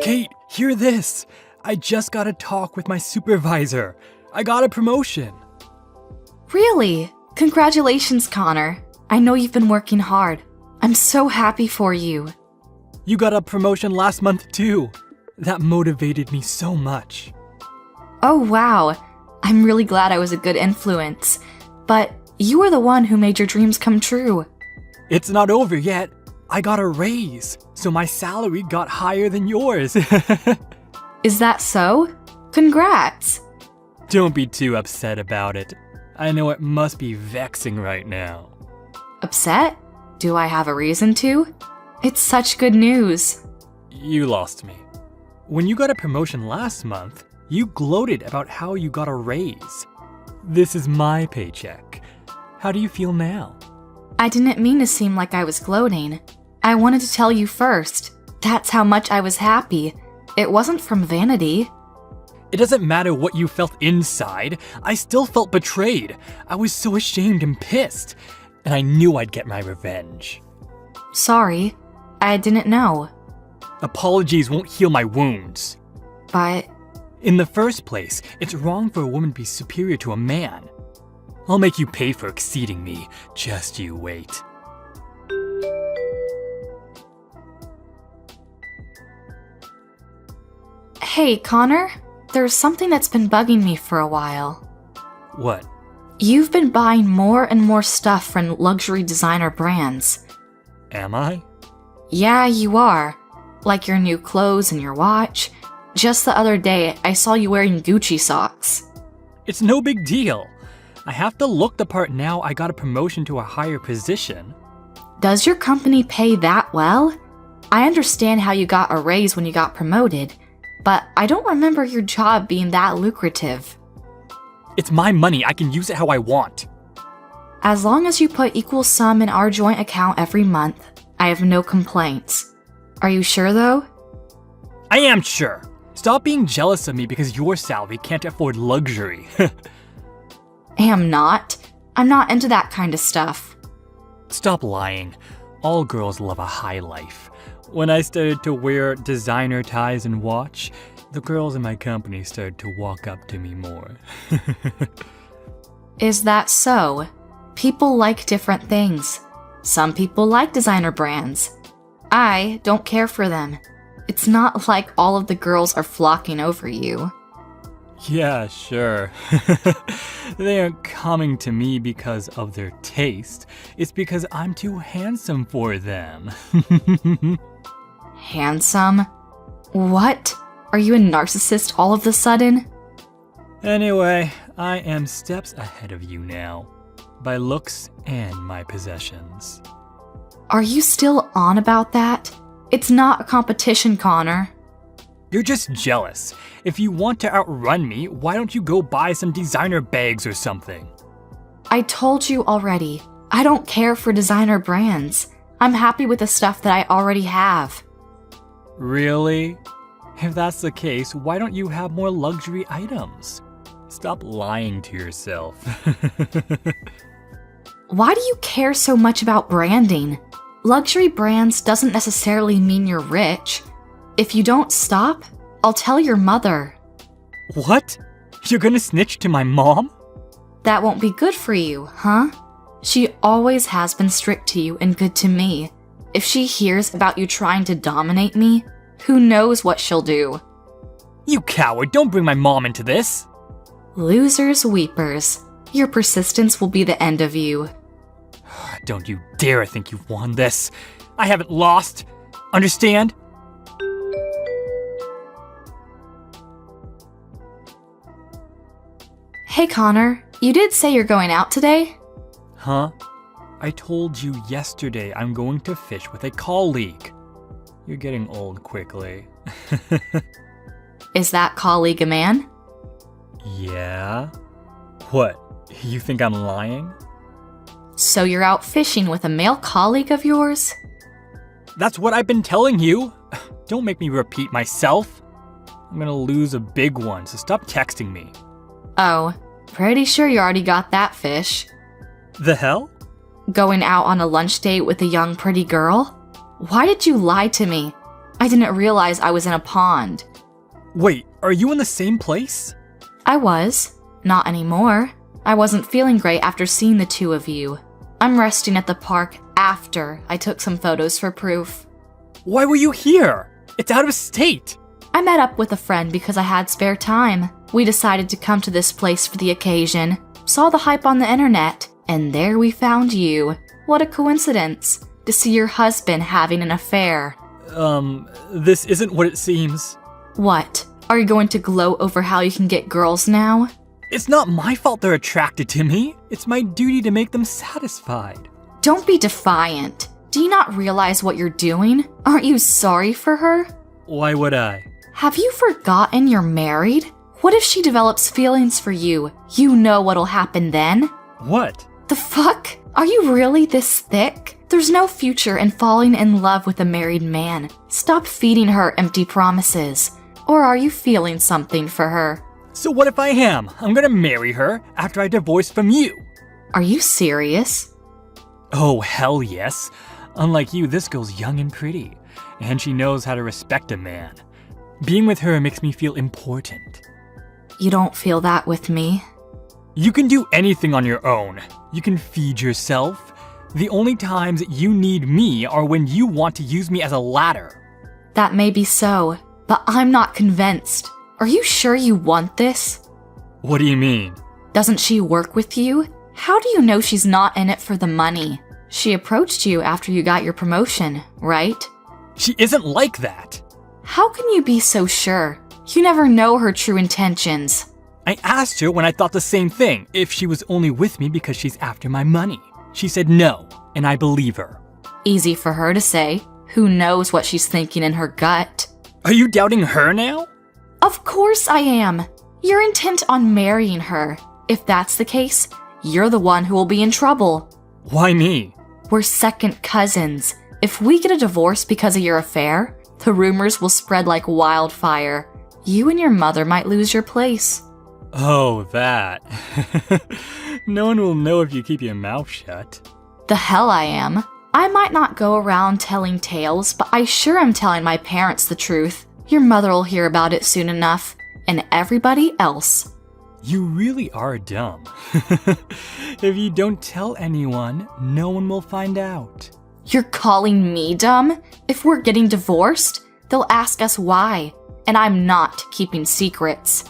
Kate, hear this! I just got a talk with my supervisor. I got a promotion. Really? Congratulations, Connor. I know you've been working hard. I'm so happy for you. You got a promotion last month too. That motivated me so much. Oh, wow. I'm really glad I was a good influence. But you were the one who made your dreams come true. It's not over yet. I got a raise, so my salary got higher than yours. Is that so? Congrats! Don't be too upset about it. I know it must be vexing right now. Upset? Do I have a reason to? It's such good news. You lost me. When you got a promotion last month, you gloated about how you got a raise. This is my paycheck. How do you feel now? I didn't mean to seem like I was gloating. I wanted to tell you first. That's how much I was happy. It wasn't from vanity. It doesn't matter what you felt inside. I still felt betrayed. I was so ashamed and pissed. And I knew I'd get my revenge. Sorry. I didn't know. Apologies won't heal my wounds. But... In the first place, it's wrong for a woman to be superior to a man. I'll make you pay for exceeding me. Just you wait. Hey, Connor. There's something that's been bugging me for a while. What? You've been buying more and more stuff from luxury designer brands. Am I? Yeah, you are. Like your new clothes and your watch. Just the other day, I saw you wearing Gucci socks. It's no big deal. I have to look the part now I got a promotion to a higher position. Does your company pay that well? I understand how you got a raise when you got promoted, but I don't remember your job being that lucrative. It's my money. I can use it how I want. As long as you put equal sum in our joint account every month, I have no complaints. Are you sure though? I am sure. Stop being jealous of me because your salary can't afford luxury. Am not. I'm not into that kind of stuff. Stop lying. All girls love a high life. When I started to wear designer ties and watch, the girls in my company started to walk up to me more. Is that so? People like different things. Some people like designer brands. I don't care for them. It's not like all of the girls are flocking over you. Yeah, sure. They aren't coming to me because of their taste. It's because I'm too handsome for them. Handsome? What? Are you a narcissist all of a sudden? Anyway, I am steps ahead of you now, by looks and my possessions. Are you still on about that? It's not a competition, Connor. You're just jealous. If you want to outrun me, why don't you go buy some designer bags or something? I told you already. I don't care for designer brands. I'm happy with the stuff that I already have. Really? If that's the case, why don't you have more luxury items? Stop lying to yourself. Why do you care so much about branding? Luxury brands doesn't necessarily mean you're rich. If you don't stop, I'll tell your mother. What? You're gonna snitch to my mom? That won't be good for you, huh? She always has been strict to you and good to me. If she hears about you trying to dominate me, who knows what she'll do? You coward, don't bring my mom into this. Losers, weepers. Your persistence will be the end of you. Don't you dare think you've won this. I haven't lost. Understand? Hey Connor, you did say you're going out today? Huh? I told you yesterday I'm going to fish with a colleague. You're getting old quickly. Is that colleague a man? Yeah? What? You think I'm lying? So you're out fishing with a male colleague of yours? That's what I've been telling you. Don't make me repeat myself. I'm gonna lose a big one, so stop texting me. Oh, pretty sure you already got that fish. The hell? Going out on a lunch date with a young pretty girl? Why did you lie to me? I didn't realize I was in a pond. Wait, are you in the same place? I was. Not anymore. I wasn't feeling great after seeing the two of you. I'm resting at the park after I took some photos for proof. Why were you here? It's out of state. I met up with a friend because I had spare time. We decided to come to this place for the occasion, saw the hype on the internet, and there we found you. What a coincidence to see your husband having an affair. This isn't what it seems. What? Are you going to gloat over how you can get girls now? It's not my fault they're attracted to me. It's my duty to make them satisfied. Don't be defiant. Do you not realize what you're doing? Aren't you sorry for her? Why would I? Have you forgotten you're married? What if she develops feelings for you? You know what'll happen then? What? The fuck? Are you really this thick? There's no future in falling in love with a married man. Stop feeding her empty promises. Or are you feeling something for her? So what if I am? I'm gonna marry her after I divorce from you. Are you serious? Oh, hell yes. Unlike you, this girl's young and pretty, and she knows how to respect a man. Being with her makes me feel important. You don't feel that with me. You can do anything on your own. You can feed yourself. The only times you need me are when you want to use me as a ladder. That may be so, but I'm not convinced. Are you sure you want this? What do you mean? Doesn't she work with you? How do you know she's not in it for the money? She approached you after you got your promotion, right? She isn't like that. How can you be so sure? You never know her true intentions. I asked her when I thought the same thing, if she was only with me because she's after my money. She said no, and I believe her. Easy for her to say. Who knows what she's thinking in her gut? Are you doubting her now? Of course I am. You're intent on marrying her. If that's the case, you're the one who will be in trouble. Why me? We're second cousins. If we get a divorce because of your affair, the rumors will spread like wildfire. You and your mother might lose your place. Oh, that. No one will know if you keep your mouth shut. The hell I am. I might not go around telling tales, but I sure am telling my parents the truth. Your mother will hear about it soon enough, and everybody else. You really are dumb. If you don't tell anyone, no one will find out. You're calling me dumb? If we're getting divorced, they'll ask us why, and I'm not keeping secrets.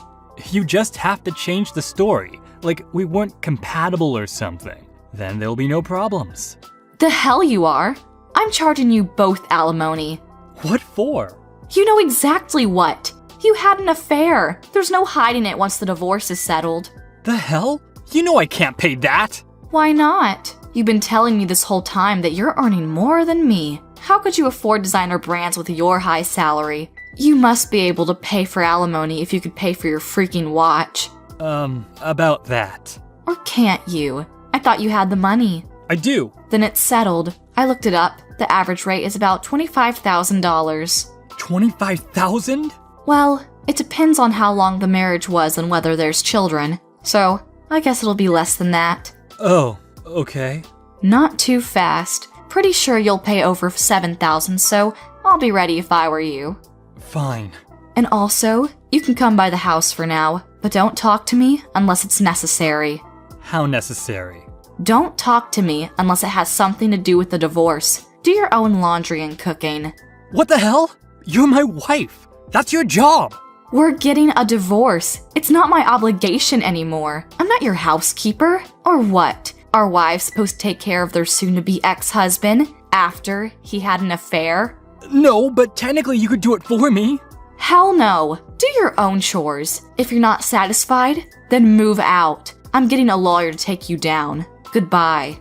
You just have to change the story, like we weren't compatible or something. Then there'll be no problems. The hell you are! I'm charging you both alimony. What for? You know exactly what. You had an affair. There's no hiding it once the divorce is settled. The hell? You know I can't pay that. Why not? You've been telling me this whole time that you're earning more than me. How could you afford designer brands with your high salary? You must be able to pay for alimony if you could pay for your freaking watch. About that. Or can't you? I thought you had the money. I do. Then it's settled. I looked it up. The average rate is about $25,000. 25,000? Well, it depends on how long the marriage was and whether there's children. So, I guess it'll be less than that. Oh, okay. Not too fast. Pretty sure you'll pay over $7,000, so I'll be ready if I were you. Fine. And also, you can come by the house for now, but don't talk to me unless it's necessary. How necessary? Don't talk to me unless it has something to do with the divorce. Do your own laundry and cooking. What the hell? You're my wife. That's your job. We're getting a divorce. It's not my obligation anymore. I'm not your housekeeper. Or what? Are wives supposed to take care of their soon-to-be ex-husband after he had an affair? No, but technically you could do it for me. Hell no. Do your own chores. If you're not satisfied, then move out. I'm getting a lawyer to take you down. Goodbye.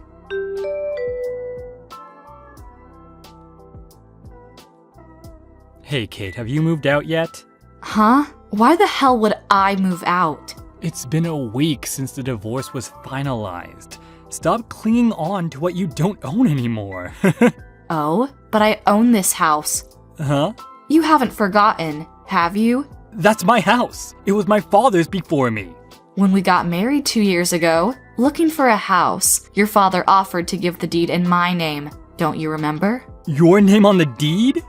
Hey, Kate, have you moved out yet? Huh? Why the hell would I move out? It's been a week since the divorce was finalized. Stop clinging on to what you don't own anymore. Oh, but I own this house. Huh? You haven't forgotten, have you? That's my house. It was my father's before me. When we got married 2 years ago, looking for a house, your father offered to give the deed in my name. Don't you remember? Your name on the deed?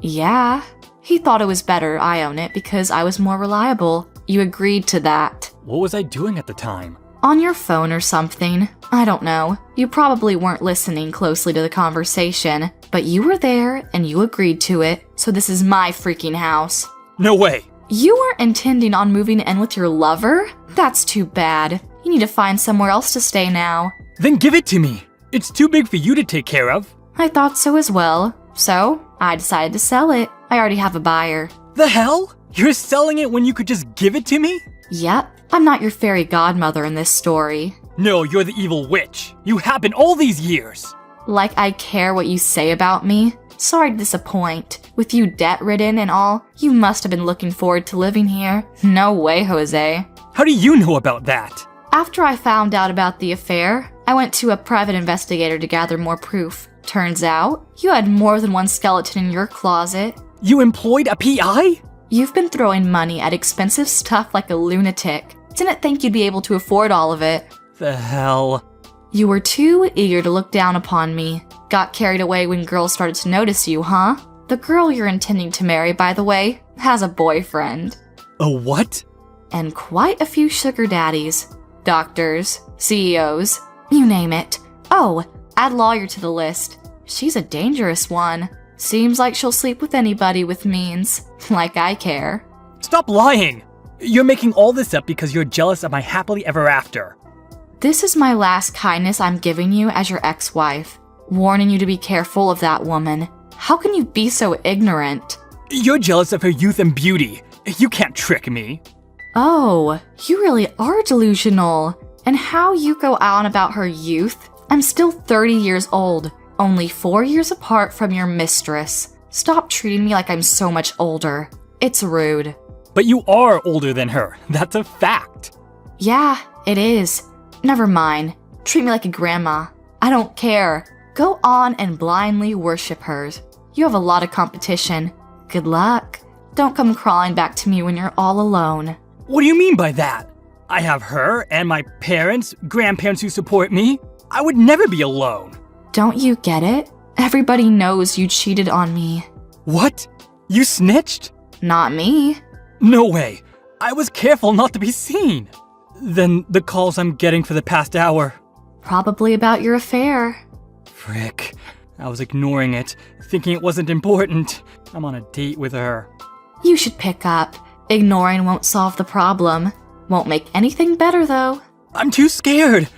Yeah. He thought it was better I own it because I was more reliable. You agreed to that. What was I doing at the time? On your phone or something. I don't know. You probably weren't listening closely to the conversation, but you were there and you agreed to it, so this is my freaking house. No way! You weren't intending on moving in with your lover? That's too bad. You need to find somewhere else to stay now. Then give it to me! It's too big for you to take care of. I thought so as well. So, I decided to sell it. I already have a buyer. The hell? You're selling it when you could just give it to me? Yep. I'm not your fairy godmother in this story. No, you're the evil witch. You have been all these years. Like I care what you say about me? Sorry to disappoint. With you debt-ridden and all, you must have been looking forward to living here. No way, Jose. How do you know about that? After I found out about the affair, I went to a private investigator to gather more proof. Turns out, you had more than one skeleton in your closet. You employed a PI? You've been throwing money at expensive stuff like a lunatic. Didn't think you'd be able to afford all of it. The hell? You were too eager to look down upon me. Got carried away when girls started to notice you, huh? The girl you're intending to marry, by the way, has a boyfriend. A what? And quite a few sugar daddies. Doctors, CEOs, you name it. Oh, add lawyer to the list. She's a dangerous one. Seems like she'll sleep with anybody with means. Like I care. Stop lying! You're making all this up because you're jealous of my happily ever after. This is my last kindness I'm giving you as your ex-wife. Warning you to be careful of that woman. How can you be so ignorant? You're jealous of her youth and beauty. You can't trick me. Oh, you really are delusional. And how you go on about her youth? I'm still 30 years old, only 4 years apart from your mistress. Stop treating me like I'm so much older. It's rude. But you are older than her. That's a fact. Yeah, it is. Never mind. Treat me like a grandma. I don't care. Go on and blindly worship her. You have a lot of competition. Good luck. Don't come crawling back to me when you're all alone. What do you mean by that? I have her and my parents, grandparents who support me. I would never be alone. Don't you get it? Everybody knows you cheated on me. What? You snitched? Not me. No way. I was careful not to be seen. Then the calls I'm getting for the past hour. Probably about your affair. Frick. I was ignoring it, thinking it wasn't important. I'm on a date with her. You should pick up. Ignoring won't solve the problem. Won't make anything better, though. I'm too scared.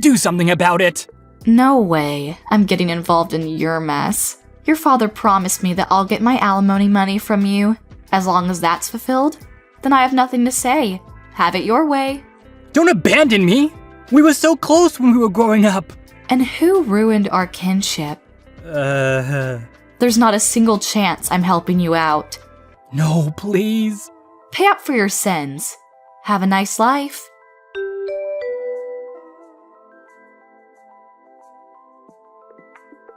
Do something about it. No way. I'm getting involved in your mess. Your father promised me that I'll get my alimony money from you. As long as that's fulfilled, then I have nothing to say. Have it your way. Don't abandon me. We were so close when we were growing up. And who ruined our kinship? There's not a single chance I'm helping you out. No, please. Pay up for your sins. Have a nice life.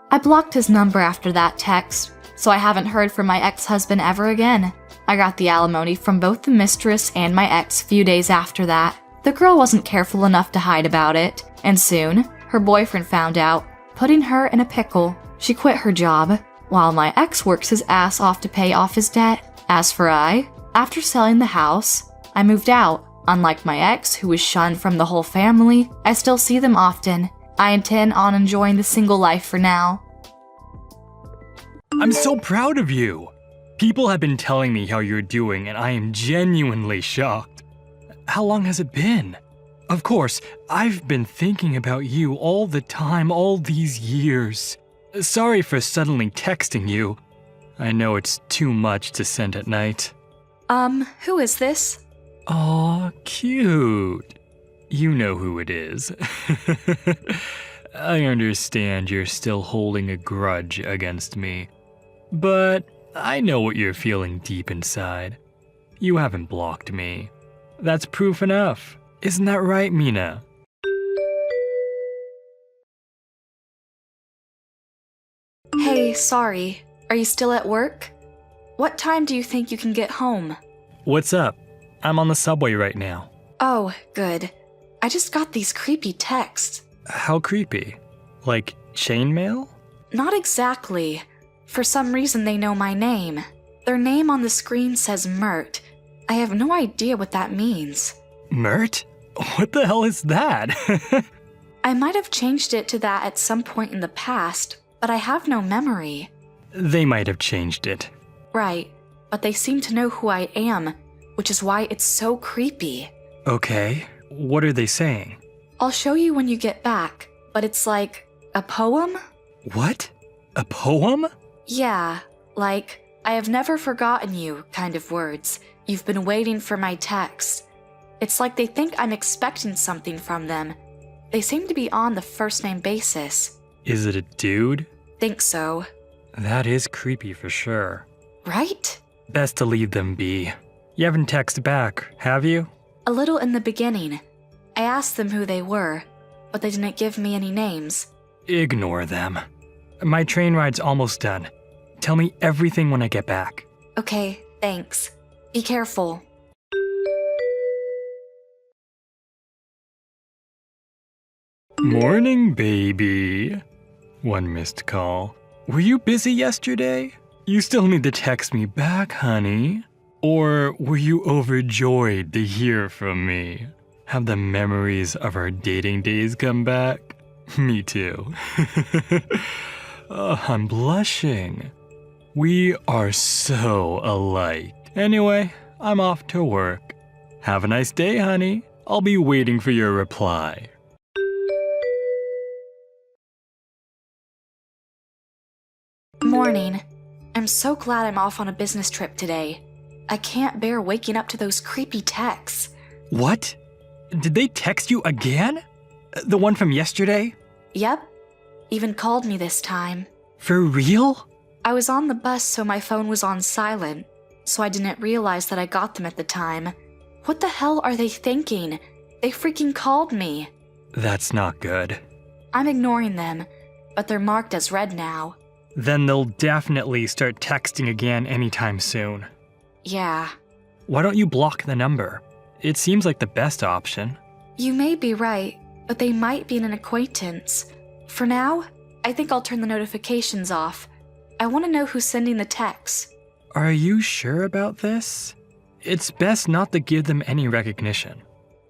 I blocked his number after that text, so I haven't heard from my ex-husband ever again. I got the alimony from both the mistress and my ex a few days after that. The girl wasn't careful enough to hide about it, and soon, her boyfriend found out, putting her in a pickle. She quit her job, while my ex works his ass off to pay off his debt. As for I, after selling the house, I moved out. Unlike my ex, who was shunned from the whole family, I still see them often. I intend on enjoying the single life for now. I'm so proud of you. People have been telling me how you're doing, and I am genuinely shocked. How long has it been? Of course, I've been thinking about you all the time, all these years. Sorry for suddenly texting you. I know it's too much to send at night. Who is this? Aw, cute. You know who it is. I understand you're still holding a grudge against me. But I know what you're feeling deep inside. You haven't blocked me. That's proof enough. Isn't that right, Mina? Hey, sorry. Are you still at work? What time do you think you can get home? What's up? I'm on the subway right now. Oh, good. I just got these creepy texts. How creepy? Like chainmail? Not exactly. For some reason, they know my name. Their name on the screen says Mert. I have no idea what that means. Mert? What the hell is that? I might have changed it to that at some point in the past, but I have no memory. They might have changed it. Right, but they seem to know who I am, which is why it's so creepy. Okay, what are they saying? I'll show you when you get back, but it's like a poem? What? A poem? Yeah, like, I have never forgotten you kind of words. You've been waiting for my text. It's like they think I'm expecting something from them. They seem to be on the first-name basis. Is it a dude? Think so. That is creepy for sure. Right? Best to leave them be. You haven't texted back, have you? A little in the beginning. I asked them who they were, but they didn't give me any names. Ignore them. My train ride's almost done. Tell me everything when I get back. Okay, thanks. Be careful. Morning, baby. One missed call. Were you busy yesterday? You still need to text me back, honey. Or were you overjoyed to hear from me? Have the memories of our dating days come back? Me too. I'm blushing. We are so alike. Anyway, I'm off to work. Have a nice day, honey. I'll be waiting for your reply. Morning. I'm so glad I'm off on a business trip today. I can't bear waking up to those creepy texts. What? Did they text you again? The one from yesterday? Yep. Even called me this time. For real? I was on the bus, so my phone was on silent, so I didn't realize that I got them at the time. What the hell are they thinking? They freaking called me. That's not good. I'm ignoring them, but they're marked as read now. Then they'll definitely start texting again anytime soon. Yeah. Why don't you block the number? It seems like the best option. You may be right, but they might be an acquaintance. For now, I think I'll turn the notifications off. I want to know who's sending the texts. Are you sure about this? It's best not to give them any recognition.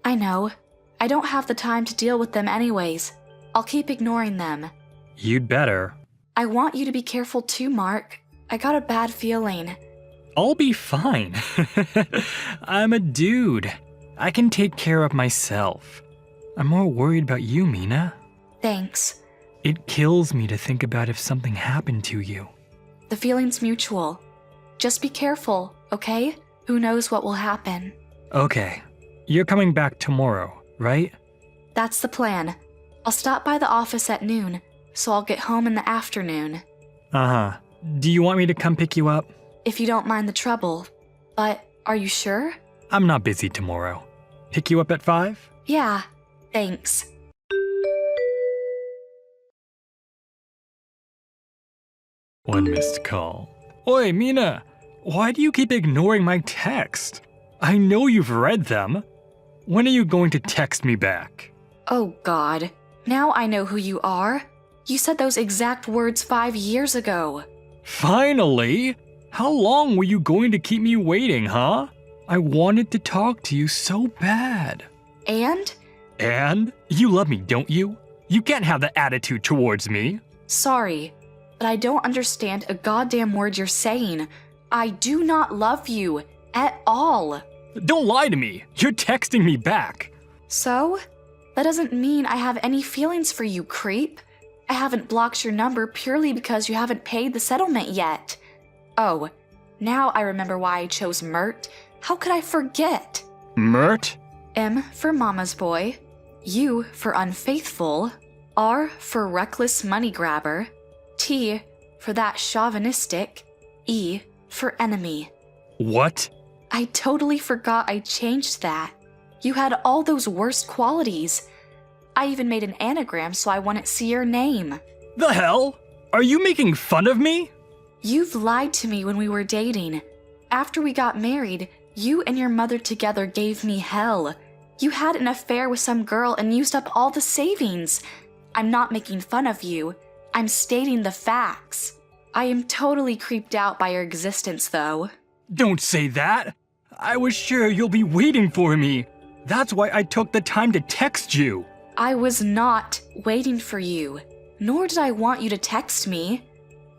I know. I don't have the time to deal with them anyways. I'll keep ignoring them. You'd better. I want you to be careful too, Mark. I got a bad feeling. I'll be fine. I'm a dude. I can take care of myself. I'm more worried about you, Mina. Thanks. It kills me to think about if something happened to you. The feeling's mutual. Just be careful, okay? Who knows what will happen. Okay. You're coming back tomorrow, right? That's the plan. I'll stop by the office at noon, so I'll get home in the afternoon. Uh-huh. Do you want me to come pick you up? If you don't mind the trouble. But are you sure? I'm not busy tomorrow. Pick you up at 5? Yeah, thanks. One missed call. Oi, Mina! Why do you keep ignoring my text? I know you've read them. When are you going to text me back? Oh God, now I know who you are. You said those exact words 5 years ago. Finally! How long were you going to keep me waiting, huh? I wanted to talk to you so bad. And? And? You love me, don't you? You can't have that attitude towards me. Sorry, but I don't understand a goddamn word you're saying. I do not love you at all. Don't lie to me. You're texting me back. So? That doesn't mean I have any feelings for you, creep. I haven't blocked your number purely because you haven't paid the settlement yet. Oh, now I remember why I chose Mert. How could I forget? Mert? M for mama's boy, U for unfaithful, R for reckless money grabber, T for that chauvinistic, E for enemy. What? I totally forgot I changed that. You had all those worst qualities. I even made an anagram so I wouldn't see your name. The hell? Are you making fun of me? You've lied to me when we were dating. After we got married, you and your mother together gave me hell. You had an affair with some girl and used up all the savings. I'm not making fun of you. I'm stating the facts. I am totally creeped out by your existence, though. Don't say that. I was sure you'll be waiting for me. That's why I took the time to text you. I was not waiting for you, nor did I want you to text me.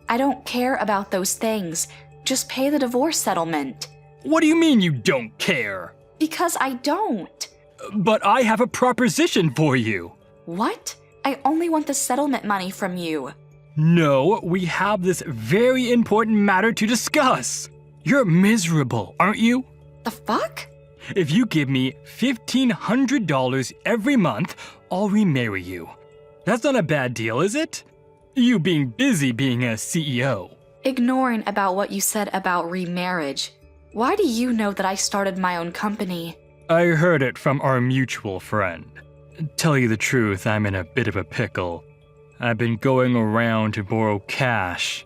I don't care about those things. Just pay the divorce settlement. What do you mean you don't care? Because I don't. But I have a proposition for you. What? I only want the settlement money from you. No, we have this very important matter to discuss. You're miserable, aren't you? The fuck? If you give me $1,500 every month, I'll remarry you. That's not a bad deal, is it? You being busy being a CEO. Ignoring about what you said about remarriage, why do you know that I started my own company? I heard it from our mutual friend. Tell you the truth, I'm in a bit of a pickle. I've been going around to borrow cash.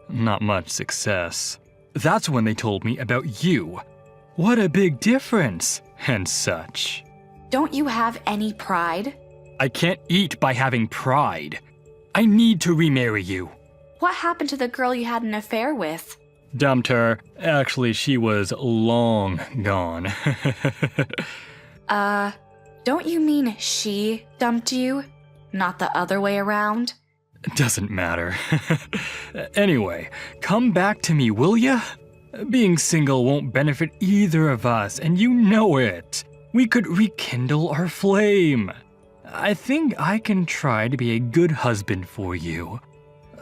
Not much success. That's when they told me about you. What a big difference, and such. Don't you have any pride? I can't eat by having pride. I need to remarry you. What happened to the girl you had an affair with? Dumped her. Actually, she was long gone. Don't you mean she dumped you? Not the other way around? Doesn't matter. Anyway, come back to me, will ya? Being single won't benefit either of us, and you know it. We could rekindle our flame. I think I can try to be a good husband for you.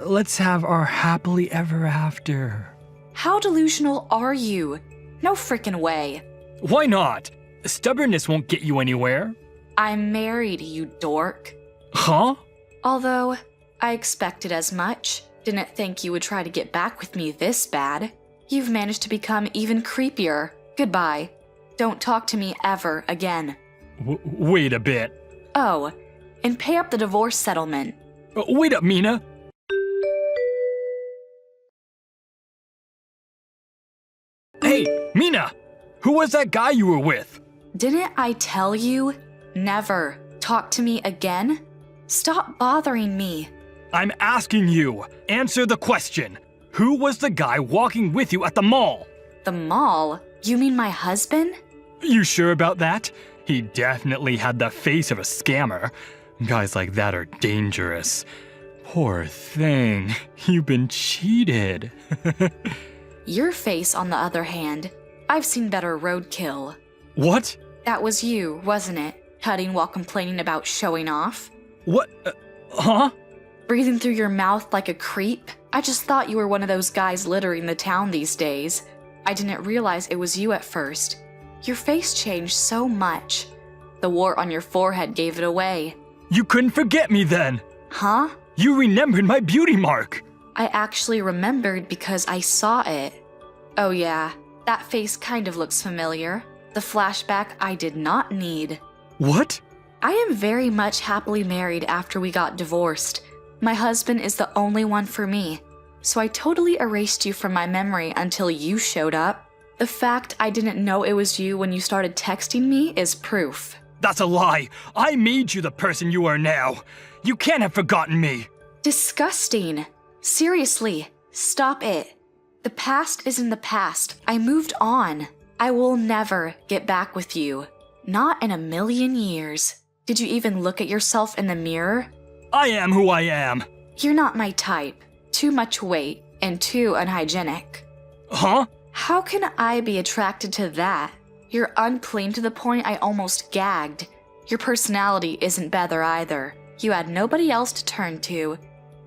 Let's have our happily ever after. How delusional are you? No frickin' way. Why not? Stubbornness won't get you anywhere. I'm married, you dork. Huh? Although, I expected as much. Didn't think you would try to get back with me this bad. You've managed to become even creepier. Goodbye. Don't talk to me ever again. Wait a bit. Oh, and pay up the divorce settlement. Wait up, Mina. Hey, Mina! Who was that guy you were with? Didn't I tell you? Never talk to me again? Stop bothering me. I'm asking you. Answer the question. Who was the guy walking with you at the mall? The mall? You mean my husband? You sure about that? He definitely had the face of a scammer. Guys like that are dangerous. Poor thing. You've been cheated. Your face, on the other hand, I've seen better roadkill. What? That was you, wasn't it? Cutting while complaining about showing off? What? Huh? Breathing through your mouth like a creep? I just thought you were one of those guys littering the town these days. I didn't realize it was you at first. Your face changed so much. The wart on your forehead gave it away. You couldn't forget me then. Huh? You remembered my beauty mark. I actually remembered because I saw it. Oh yeah, that face kind of looks familiar. The flashback I did not need. What? I am very much happily married after we got divorced. My husband is the only one for me. So I totally erased you from my memory until you showed up. The fact I didn't know it was you when you started texting me is proof. That's a lie. I made you the person you are now. You can't have forgotten me. Disgusting. Seriously, stop it. The past is in the past. I moved on. I will never get back with you. Not in a million years. Did you even look at yourself in the mirror? I am who I am. You're not my type. Too much weight and too unhygienic. Huh? How can I be attracted to that? You're unclean to the point I almost gagged. Your personality isn't better either. You had nobody else to turn to.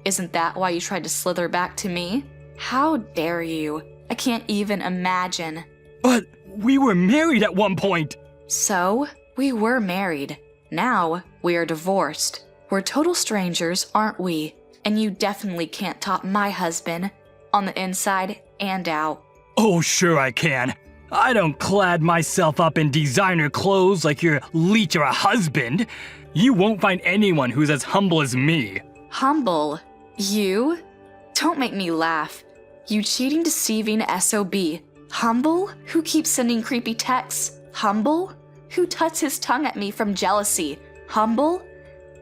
Isn't that why you tried to slither back to me? How dare you? I can't even imagine. But we were married at one point. So, we were married. Now, we are divorced. We're total strangers, aren't we? And you definitely can't top my husband. On the inside and out. Oh, sure I can. I don't clad myself up in designer clothes like your leech or a husband. You won't find anyone who's as humble as me. Humble? You? Don't make me laugh. You cheating, deceiving SOB. Humble? Who keeps sending creepy texts? Humble? Who tuts his tongue at me from jealousy? Humble?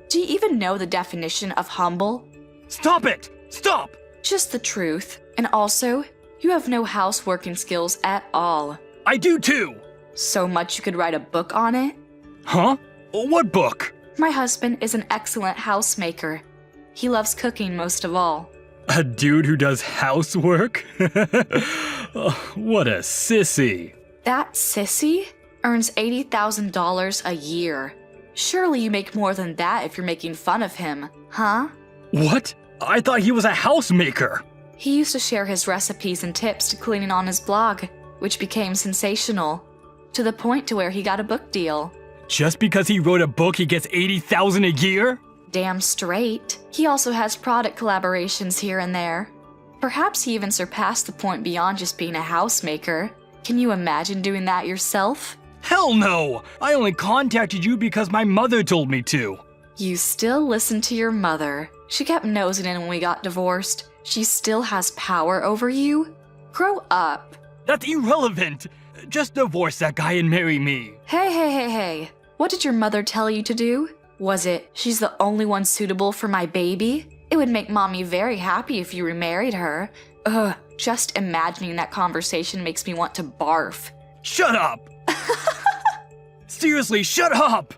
Do you even know the definition of humble? Stop it! Stop! Just the truth. And also, you have no houseworking skills at all. I do too! So much you could write a book on it? Huh? What book? My husband is an excellent housemaker. He loves cooking most of all. A dude who does housework? Oh, what a sissy. That sissy earns $80,000 a year. Surely you make more than that if you're making fun of him, huh? What? I thought he was a housemaker. He used to share his recipes and tips to cleaning on his blog, which became sensational, to the point to where he got a book deal. Just because he wrote a book, he gets $80,000 a year? Damn straight. He also has product collaborations here and there. Perhaps he even surpassed the point beyond just being a housemaker. Can you imagine doing that yourself? Hell no! I only contacted you because my mother told me to. You still listen to your mother. She kept nosing in when we got divorced. She still has power over you? Grow up. That's irrelevant. Just divorce that guy and marry me. Hey. What did your mother tell you to do? Was it, she's the only one suitable for my baby? It would make mommy very happy if you remarried her. Ugh, just imagining that conversation makes me want to barf. Shut up! Seriously, shut up!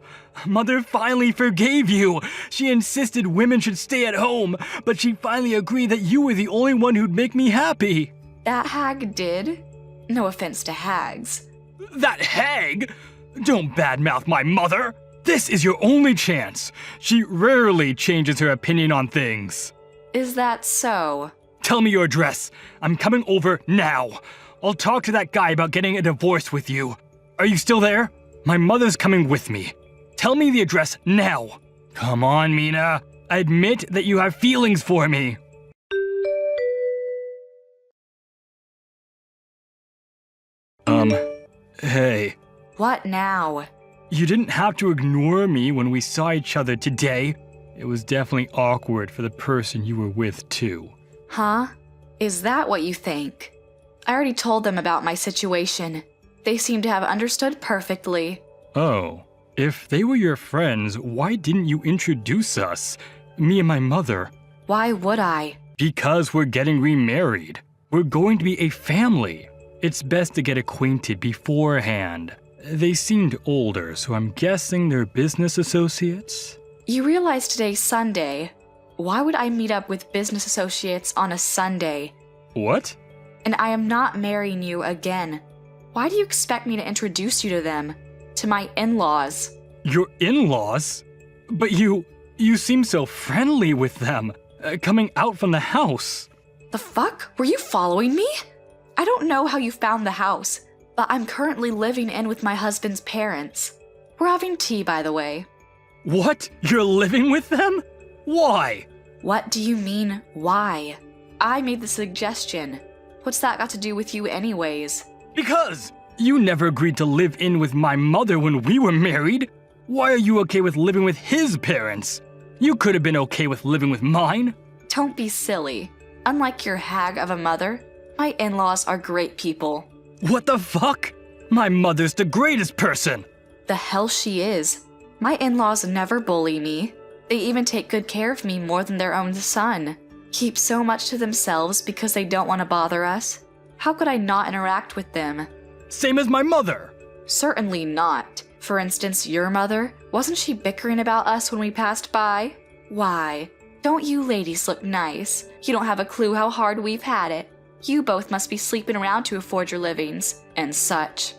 Mother finally forgave you. She insisted women should stay at home, but she finally agreed that you were the only one who'd make me happy. That hag did? No offense to hags. That hag? Don't badmouth my mother. This is your only chance. She rarely changes her opinion on things. Is that so? Tell me your address. I'm coming over now. I'll talk to that guy about getting a divorce with you. Are you still there? My mother's coming with me. Tell me the address now. Come on, Mina. Admit that you have feelings for me. Hey. What now? You didn't have to ignore me when we saw each other today. It was definitely awkward for the person you were with, too. Huh? Is that what you think? I already told them about my situation. They seem to have understood perfectly. Oh. If they were your friends, why didn't you introduce us? Me and my mother. Why would I? Because we're getting remarried. We're going to be a family. It's best to get acquainted beforehand. They seemed older, so I'm guessing they're business associates? You realize today's Sunday. Why would I meet up with business associates on a Sunday? What? And I am not marrying you again. Why do you expect me to introduce you to them? To my in-laws? Your in-laws? But you seem so friendly with them, coming out from the house. The fuck? Were you following me? I don't know how you found the house, but I'm currently living in with my husband's parents. We're having tea, by the way. What? You're living with them? Why? What do you mean, why? I made the suggestion. What's that got to do with you anyways? Because you never agreed to live in with my mother when we were married. Why are you okay with living with his parents? You could have been okay with living with mine. Don't be silly. Unlike your hag of a mother, my in-laws are great people. What the fuck? My mother's the greatest person. The hell she is. My in-laws never bully me. They even take good care of me more than their own son. Keep so much to themselves because they don't want to bother us. How could I not interact with them? Same as my mother. Certainly not. For instance, your mother, wasn't she bickering about us when we passed by? Why? Don't you ladies look nice? You don't have a clue how hard we've had it. You both must be sleeping around to afford your livings, and such.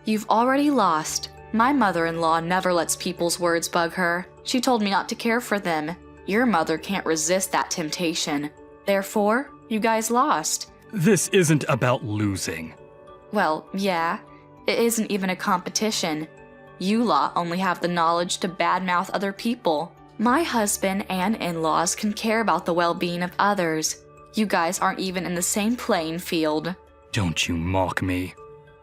You've already lost. My mother-in-law never lets people's words bug her. She told me not to care for them. Your mother can't resist that temptation. Therefore, you guys lost. This isn't about losing. Well, yeah. It isn't even a competition. You lot only have the knowledge to badmouth other people. My husband and in-laws can care about the well-being of others. You guys aren't even in the same playing field. Don't you mock me.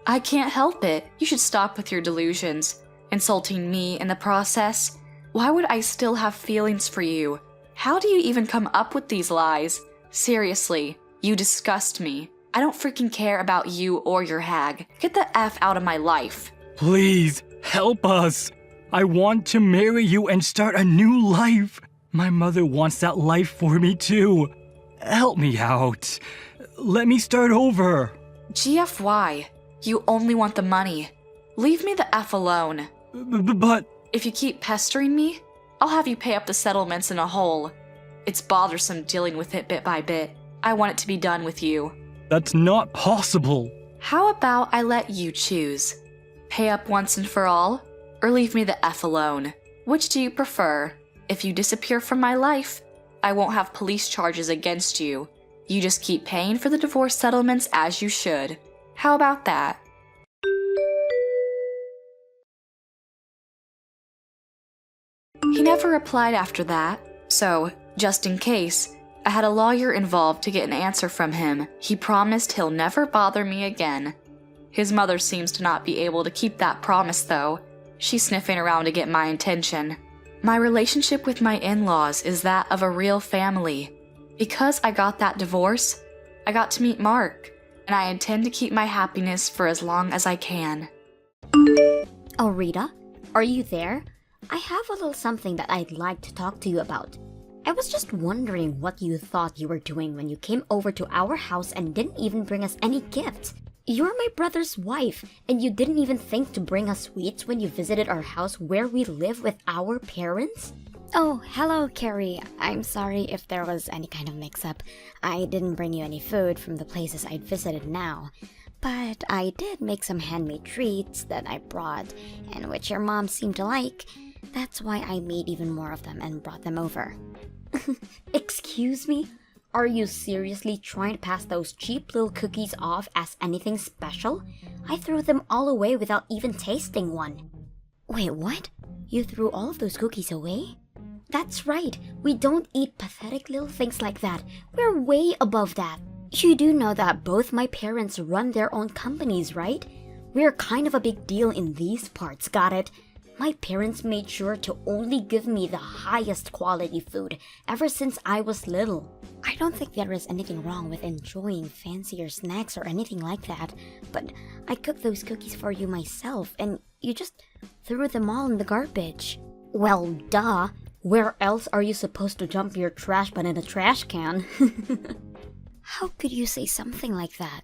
I can't help it. You should stop with your delusions. Insulting me in the process. Why would I still have feelings for you? How do you even come up with these lies? Seriously, you disgust me. I don't freaking care about you or your hag. Get the F out of my life. Please, help us. I want to marry you and start a new life. My mother wants that life for me too. Help me out. Let me start over. GFY, you only want the money. Leave me the F alone. But... If you keep pestering me, I'll have you pay up the settlements in a whole. It's bothersome dealing with it bit by bit. I want it to be done with you. That's not possible. How about I let you choose? Pay up once and for all, or leave me the F alone? Which do you prefer? If you disappear from my life, I won't have police charges against you. You just keep paying for the divorce settlements as you should. How about that? He never replied after that, so, just in case, I had a lawyer involved to get an answer from him. He promised he'll never bother me again. His mother seems to not be able to keep that promise, though. She's sniffing around to get my attention. My relationship with my in-laws is that of a real family. Because I got that divorce, I got to meet Mark, and I intend to keep my happiness for as long as I can. Oh, Rita, are you there? I have a little something that I'd like to talk to you about. I was just wondering what you thought you were doing when you came over to our house and didn't even bring us any gifts. You're my brother's wife, and you didn't even think to bring us sweets when you visited our house where we live with our parents? Oh, hello, Carrie. I'm sorry if there was any kind of mix-up. I didn't bring you any food from the places I'd visited now. But I did make some handmade treats that I brought, and which your mom seemed to like. That's why I made even more of them and brought them over. Excuse me? Are you seriously trying to pass those cheap little cookies off as anything special? I threw them all away without even tasting one. Wait, what? You threw all of those cookies away? That's right. We don't eat pathetic little things like that. We're way above that. You do know that both my parents run their own companies, right? We're kind of a big deal in these parts, got it? My parents made sure to only give me the highest quality food ever since I was little. I don't think there is anything wrong with enjoying fancier snacks or anything like that, but I cooked those cookies for you myself, and you just threw them all in the garbage. Well, duh. Where else are you supposed to dump your trash but in a trash can? How could you say something like that?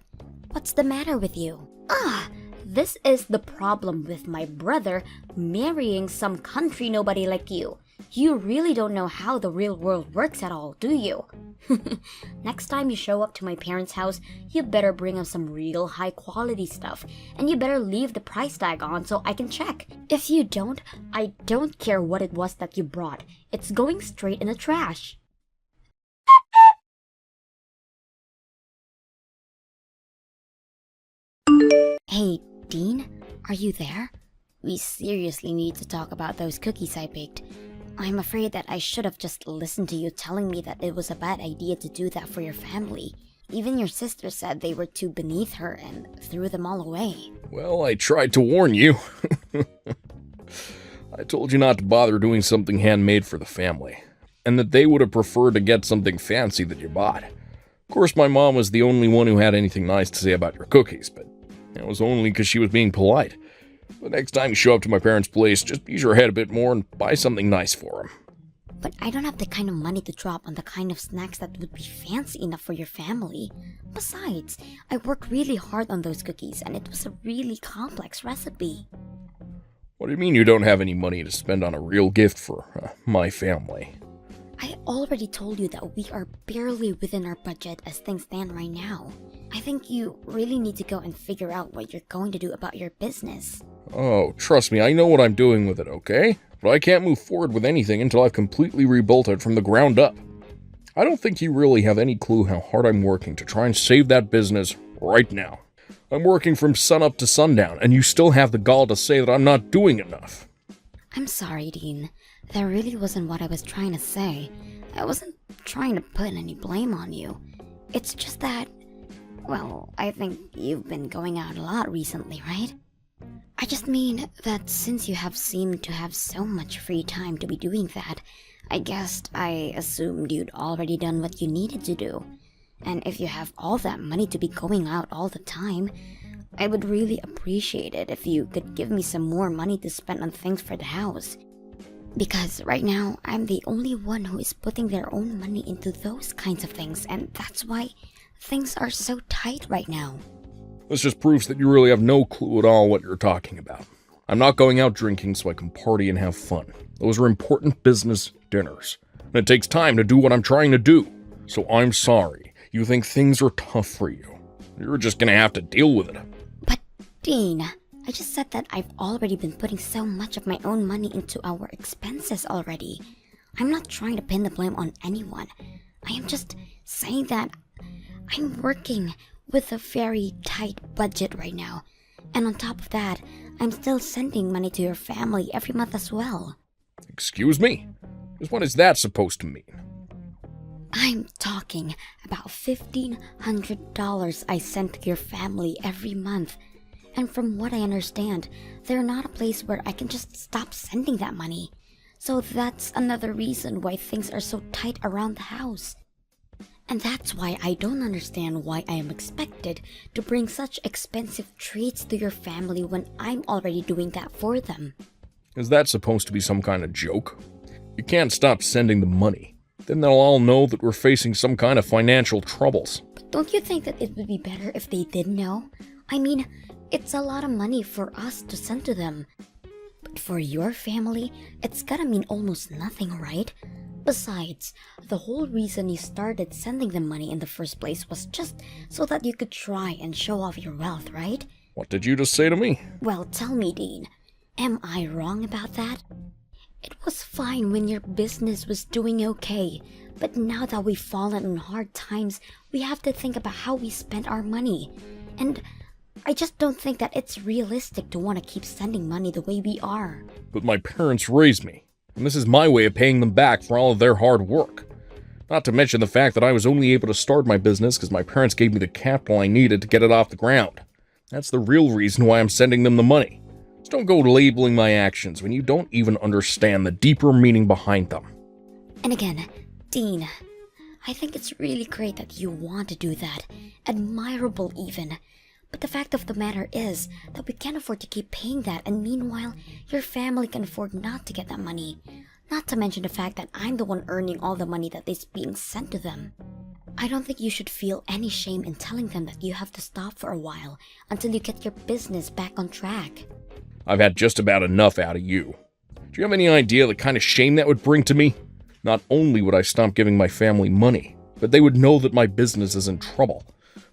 What's the matter with you? This is the problem with my brother marrying some country nobody like you. You really don't know how the real world works at all, do you? Next time you show up to my parents' house, you better bring them some real high quality stuff. And you better leave the price tag on so I can check. If you don't, I don't care what it was that you brought. It's going straight in the trash. Hey, Dean, are you there? We seriously need to talk about those cookies I baked. I'm afraid that I should have just listened to you telling me that it was a bad idea to do that for your family. Even your sister said they were too beneath her and threw them all away. Well, I tried to warn you. I told you not to bother doing something handmade for the family, and that they would have preferred to get something fancy that you bought. Of course, my mom was the only one who had anything nice to say about your cookies, but it was only because she was being polite. The next time you show up to my parents' place, just use your head a bit more and buy something nice for them. But I don't have the kind of money to drop on the kind of snacks that would be fancy enough for your family. Besides, I worked really hard on those cookies, and it was a really complex recipe. What do you mean you don't have any money to spend on a real gift for my family? I already told you that we are barely within our budget as things stand right now. I think you really need to go and figure out what you're going to do about your business. Oh, trust me, I know what I'm doing with it, okay? But I can't move forward with anything until I've completely rebuilt it from the ground up. I don't think you really have any clue how hard I'm working to try and save that business right now. I'm working from sunup to sundown, and you still have the gall to say that I'm not doing enough. I'm sorry, Dean. That really wasn't what I was trying to say. I wasn't trying to put any blame on you. It's just that, well, I think you've been going out a lot recently, right? I just mean that since you have seemed to have so much free time to be doing that, I assumed you'd already done what you needed to do. And if you have all that money to be going out all the time, I would really appreciate it if you could give me some more money to spend on things for the house. Because right now, I'm the only one who is putting their own money into those kinds of things, and that's why things are so tight right now. This just proves that you really have no clue at all what you're talking about. I'm not going out drinking so I can party and have fun. Those are important business dinners. And it takes time to do what I'm trying to do. So I'm sorry. You think things are tough for you. You're just gonna have to deal with it. But, Dean, I just said that I've already been putting so much of my own money into our expenses already. I'm not trying to pin the blame on anyone. I am just saying that I'm working with a very tight budget right now. And on top of that, I'm still sending money to your family every month as well. Excuse me? Just what is that supposed to mean? I'm talking about $1,500 I send to your family every month. And from what I understand, they're not a place where I can just stop sending that money. So that's another reason why things are so tight around the house. And that's why I don't understand why I am expected to bring such expensive treats to your family when I'm already doing that for them. Is that supposed to be some kind of joke? You can't stop sending the money. Then they'll all know that we're facing some kind of financial troubles. But don't you think that it would be better if they did know? I mean, it's a lot of money for us to send to them. But for your family, it's gotta mean almost nothing, right? Besides, the whole reason you started sending them money in the first place was just so that you could try and show off your wealth, right? What did you just say to me? Well, tell me, Dean, am I wrong about that? It was fine when your business was doing okay, but now that we've fallen on hard times, we have to think about how we spend our money. And I just don't think that it's realistic to want to keep sending money the way we are. But my parents raised me, and this is my way of paying them back for all of their hard work. Not to mention the fact that I was only able to start my business because my parents gave me the capital I needed to get it off the ground. That's the real reason why I'm sending them the money. Just don't go labeling my actions when you don't even understand the deeper meaning behind them. And again, Dean, I think it's really great that you want to do that. Admirable even. But the fact of the matter is that we can't afford to keep paying that, and meanwhile, your family can afford not to get that money. Not to mention the fact that I'm the one earning all the money that is being sent to them. I don't think you should feel any shame in telling them that you have to stop for a while until you get your business back on track. I've had just about enough out of you. Do you have any idea the kind of shame that would bring to me? Not only would I stop giving my family money, but they would know that my business is in trouble.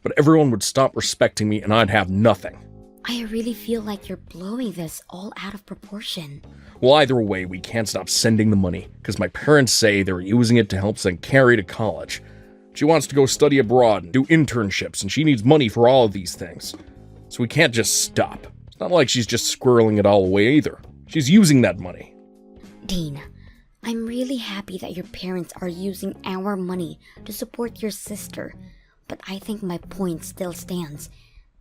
But everyone would stop respecting me and I'd have nothing. I really feel like you're blowing this all out of proportion. Well, either way, we can't stop sending the money because my parents say they're using it to help send Carrie to college. She wants to go study abroad and do internships, and she needs money for all of these things. So we can't just stop. It's not like she's just squirreling it all away either. She's using that money. Dean, I'm really happy that your parents are using our money to support your sister. But I think my point still stands.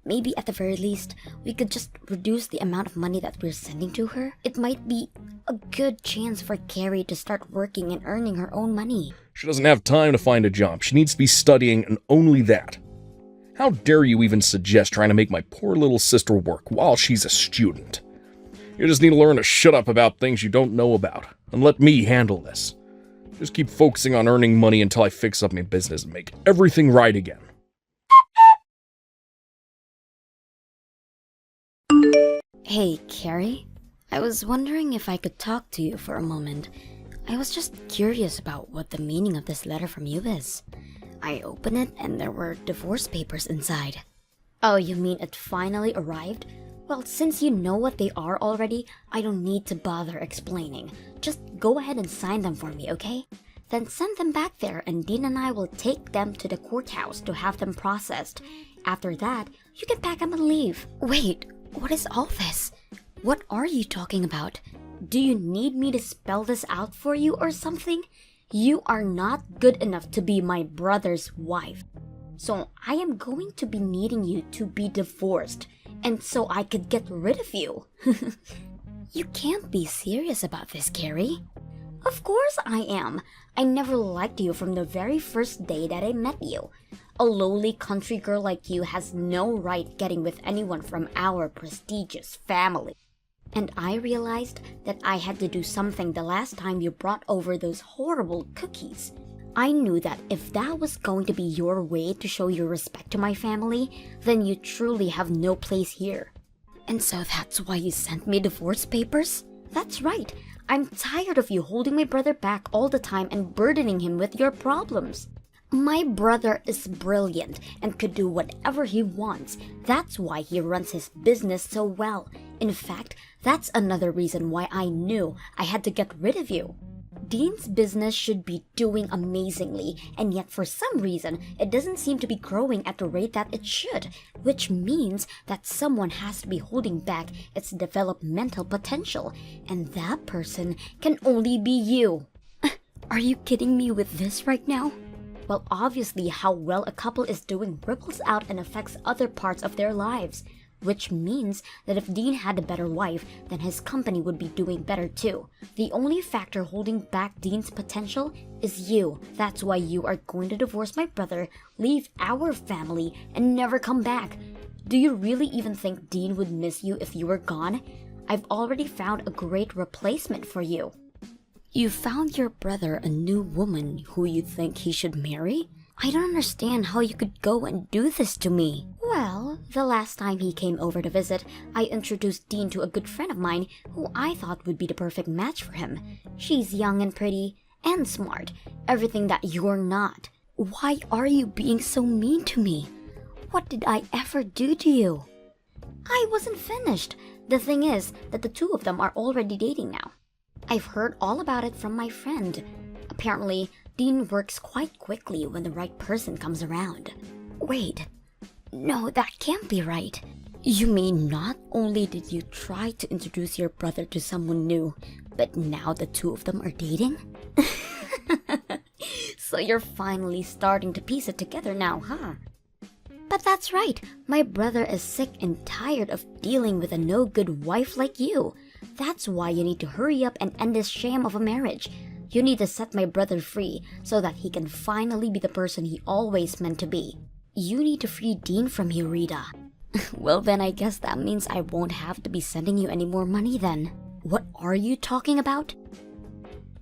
Maybe at the very least, we could just reduce the amount of money that we're sending to her. It might be a good chance for Carrie to start working and earning her own money. She doesn't have time to find a job. She needs to be studying, and only that. How dare you even suggest trying to make my poor little sister work while she's a student? You just need to learn to shut up about things you don't know about, and let me handle this. Just keep focusing on earning money until I fix up my business and make everything right again. Hey, Carrie. I was wondering if I could talk to you for a moment. I was just curious about what the meaning of this letter from you is. I opened it and there were divorce papers inside. Oh, you mean it finally arrived? Well, since you know what they are already, I don't need to bother explaining. Just go ahead and sign them for me, okay? Then send them back there and Dean and I will take them to the courthouse to have them processed. After that, you can pack them and leave. Wait, what is all this? What are you talking about? Do you need me to spell this out for you or something? You are not good enough to be my brother's wife. So I am going to be needing you to be divorced. And so I could get rid of you. You can't be serious about this, Carrie. Of course I am. I never liked you from the very first day that I met you. A lowly country girl like you has no right getting with anyone from our prestigious family. And I realized that I had to do something the last time you brought over those horrible cookies. I knew that if that was going to be your way to show your respect to my family, then you truly have no place here. And so that's why you sent me divorce papers? That's right. I'm tired of you holding my brother back all the time and burdening him with your problems. My brother is brilliant and could do whatever he wants. That's why he runs his business so well. In fact, that's another reason why I knew I had to get rid of you. Dean's business should be doing amazingly, and yet for some reason, it doesn't seem to be growing at the rate that it should, which means that someone has to be holding back its developmental potential, and that person can only be you. Are you kidding me with this right now? Well, obviously, how well a couple is doing ripples out and affects other parts of their lives. Which means that if Dean had a better wife, then his company would be doing better too. The only factor holding back Dean's potential is you. That's why you are going to divorce my brother, leave our family, and never come back. Do you really even think Dean would miss you if you were gone? I've already found a great replacement for you. You found your brother a new woman who you think he should marry? I don't understand how you could go and do this to me. Well, the last time he came over to visit, I introduced Dean to a good friend of mine who I thought would be the perfect match for him. She's young and pretty and smart, everything that you're not. Why are you being so mean to me? What did I ever do to you? I wasn't finished. The thing is that the two of them are already dating now. I've heard all about it from my friend. Apparently, Dean works quite quickly when the right person comes around. Wait, no, that can't be right. You mean not only did you try to introduce your brother to someone new, but now the two of them are dating? So you're finally starting to piece it together now, huh? But that's right, my brother is sick and tired of dealing with a no-good wife like you. That's why you need to hurry up and end this sham of a marriage. You need to set my brother free so that he can finally be the person he always meant to be. You need to free Dean from you, Rita. Well, then I guess that means I won't have to be sending you any more money then. What are you talking about?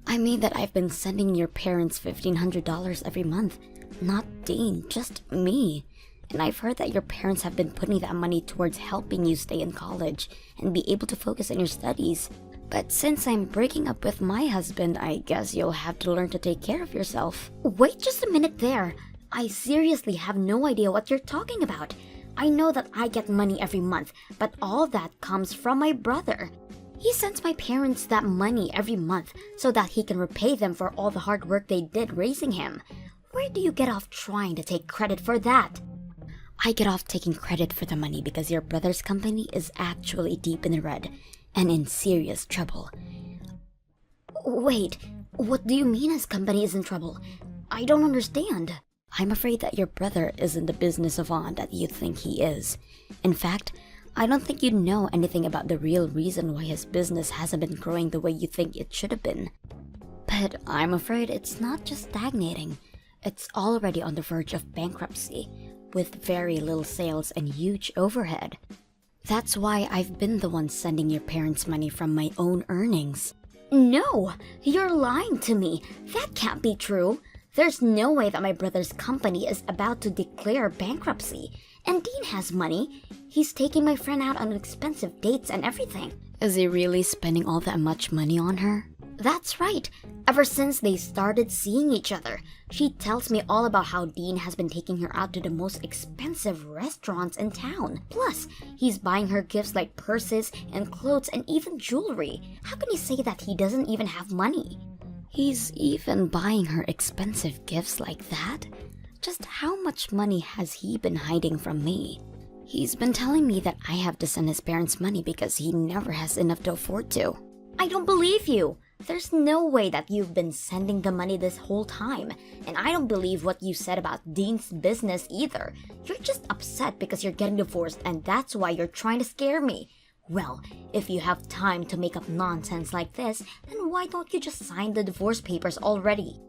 I mean that I've been sending your parents $1,500 every month. Not Dean, just me. And I've heard that your parents have been putting that money towards helping you stay in college and be able to focus on your studies. But since I'm breaking up with my husband, I guess you'll have to learn to take care of yourself. Wait just a minute there. I seriously have no idea what you're talking about. I know that I get money every month, but all that comes from my brother. He sends my parents that money every month so that he can repay them for all the hard work they did raising him. Where do you get off trying to take credit for that? I get off taking credit for the money because your brother's company is actually deep in the red and in serious trouble. Wait, what do you mean his company is in trouble? I don't understand. I'm afraid that your brother isn't the business savant that you think he is. In fact, I don't think you know anything about the real reason why his business hasn't been growing the way you think it should have been. But I'm afraid it's not just stagnating. It's already on the verge of bankruptcy, with very little sales and huge overhead. That's why I've been the one sending your parents money from my own earnings. No, you're lying to me. That can't be true. There's no way that my brother's company is about to declare bankruptcy. And Dean has money. He's taking my friend out on expensive dates and everything. Is he really spending all that much money on her? That's right. Ever since they started seeing each other, she tells me all about how Dean has been taking her out to the most expensive restaurants in town. Plus, he's buying her gifts like purses and clothes and even jewelry. How can you say that he doesn't even have money? He's even buying her expensive gifts like that? Just how much money has he been hiding from me? He's been telling me that I have to send his parents money because he never has enough to afford to. I don't believe you. There's no way that you've been sending the money this whole time. And I don't believe what you said about Dean's business either. You're just upset because you're getting divorced and that's why you're trying to scare me. Well, if you have time to make up nonsense like this, then why don't you just sign the divorce papers already?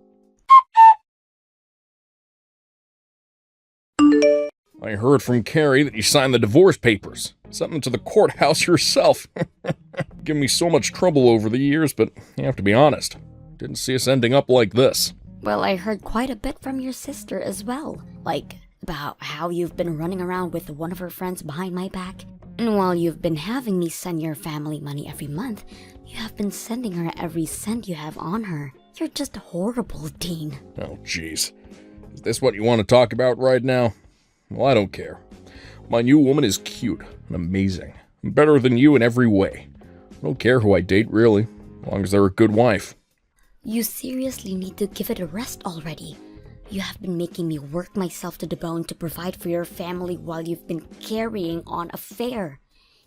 I heard from Carrie that you signed the divorce papers. Sent them to the courthouse yourself. Given me so much trouble over the years, but you have to be honest. Didn't see us ending up like this. Well, I heard quite a bit from your sister as well. Like, about how you've been running around with one of her friends behind my back. And while you've been having me send your family money every month, you have been sending her every cent you have on her. You're just horrible, Dean. Oh, jeez. Is this what you want to talk about right now? Well, I don't care. My new woman is cute and amazing. And better than you in every way. I don't care who I date, really, as long as they're a good wife. You seriously need to give it a rest already. You have been making me work myself to the bone to provide for your family while you've been carrying on a affair.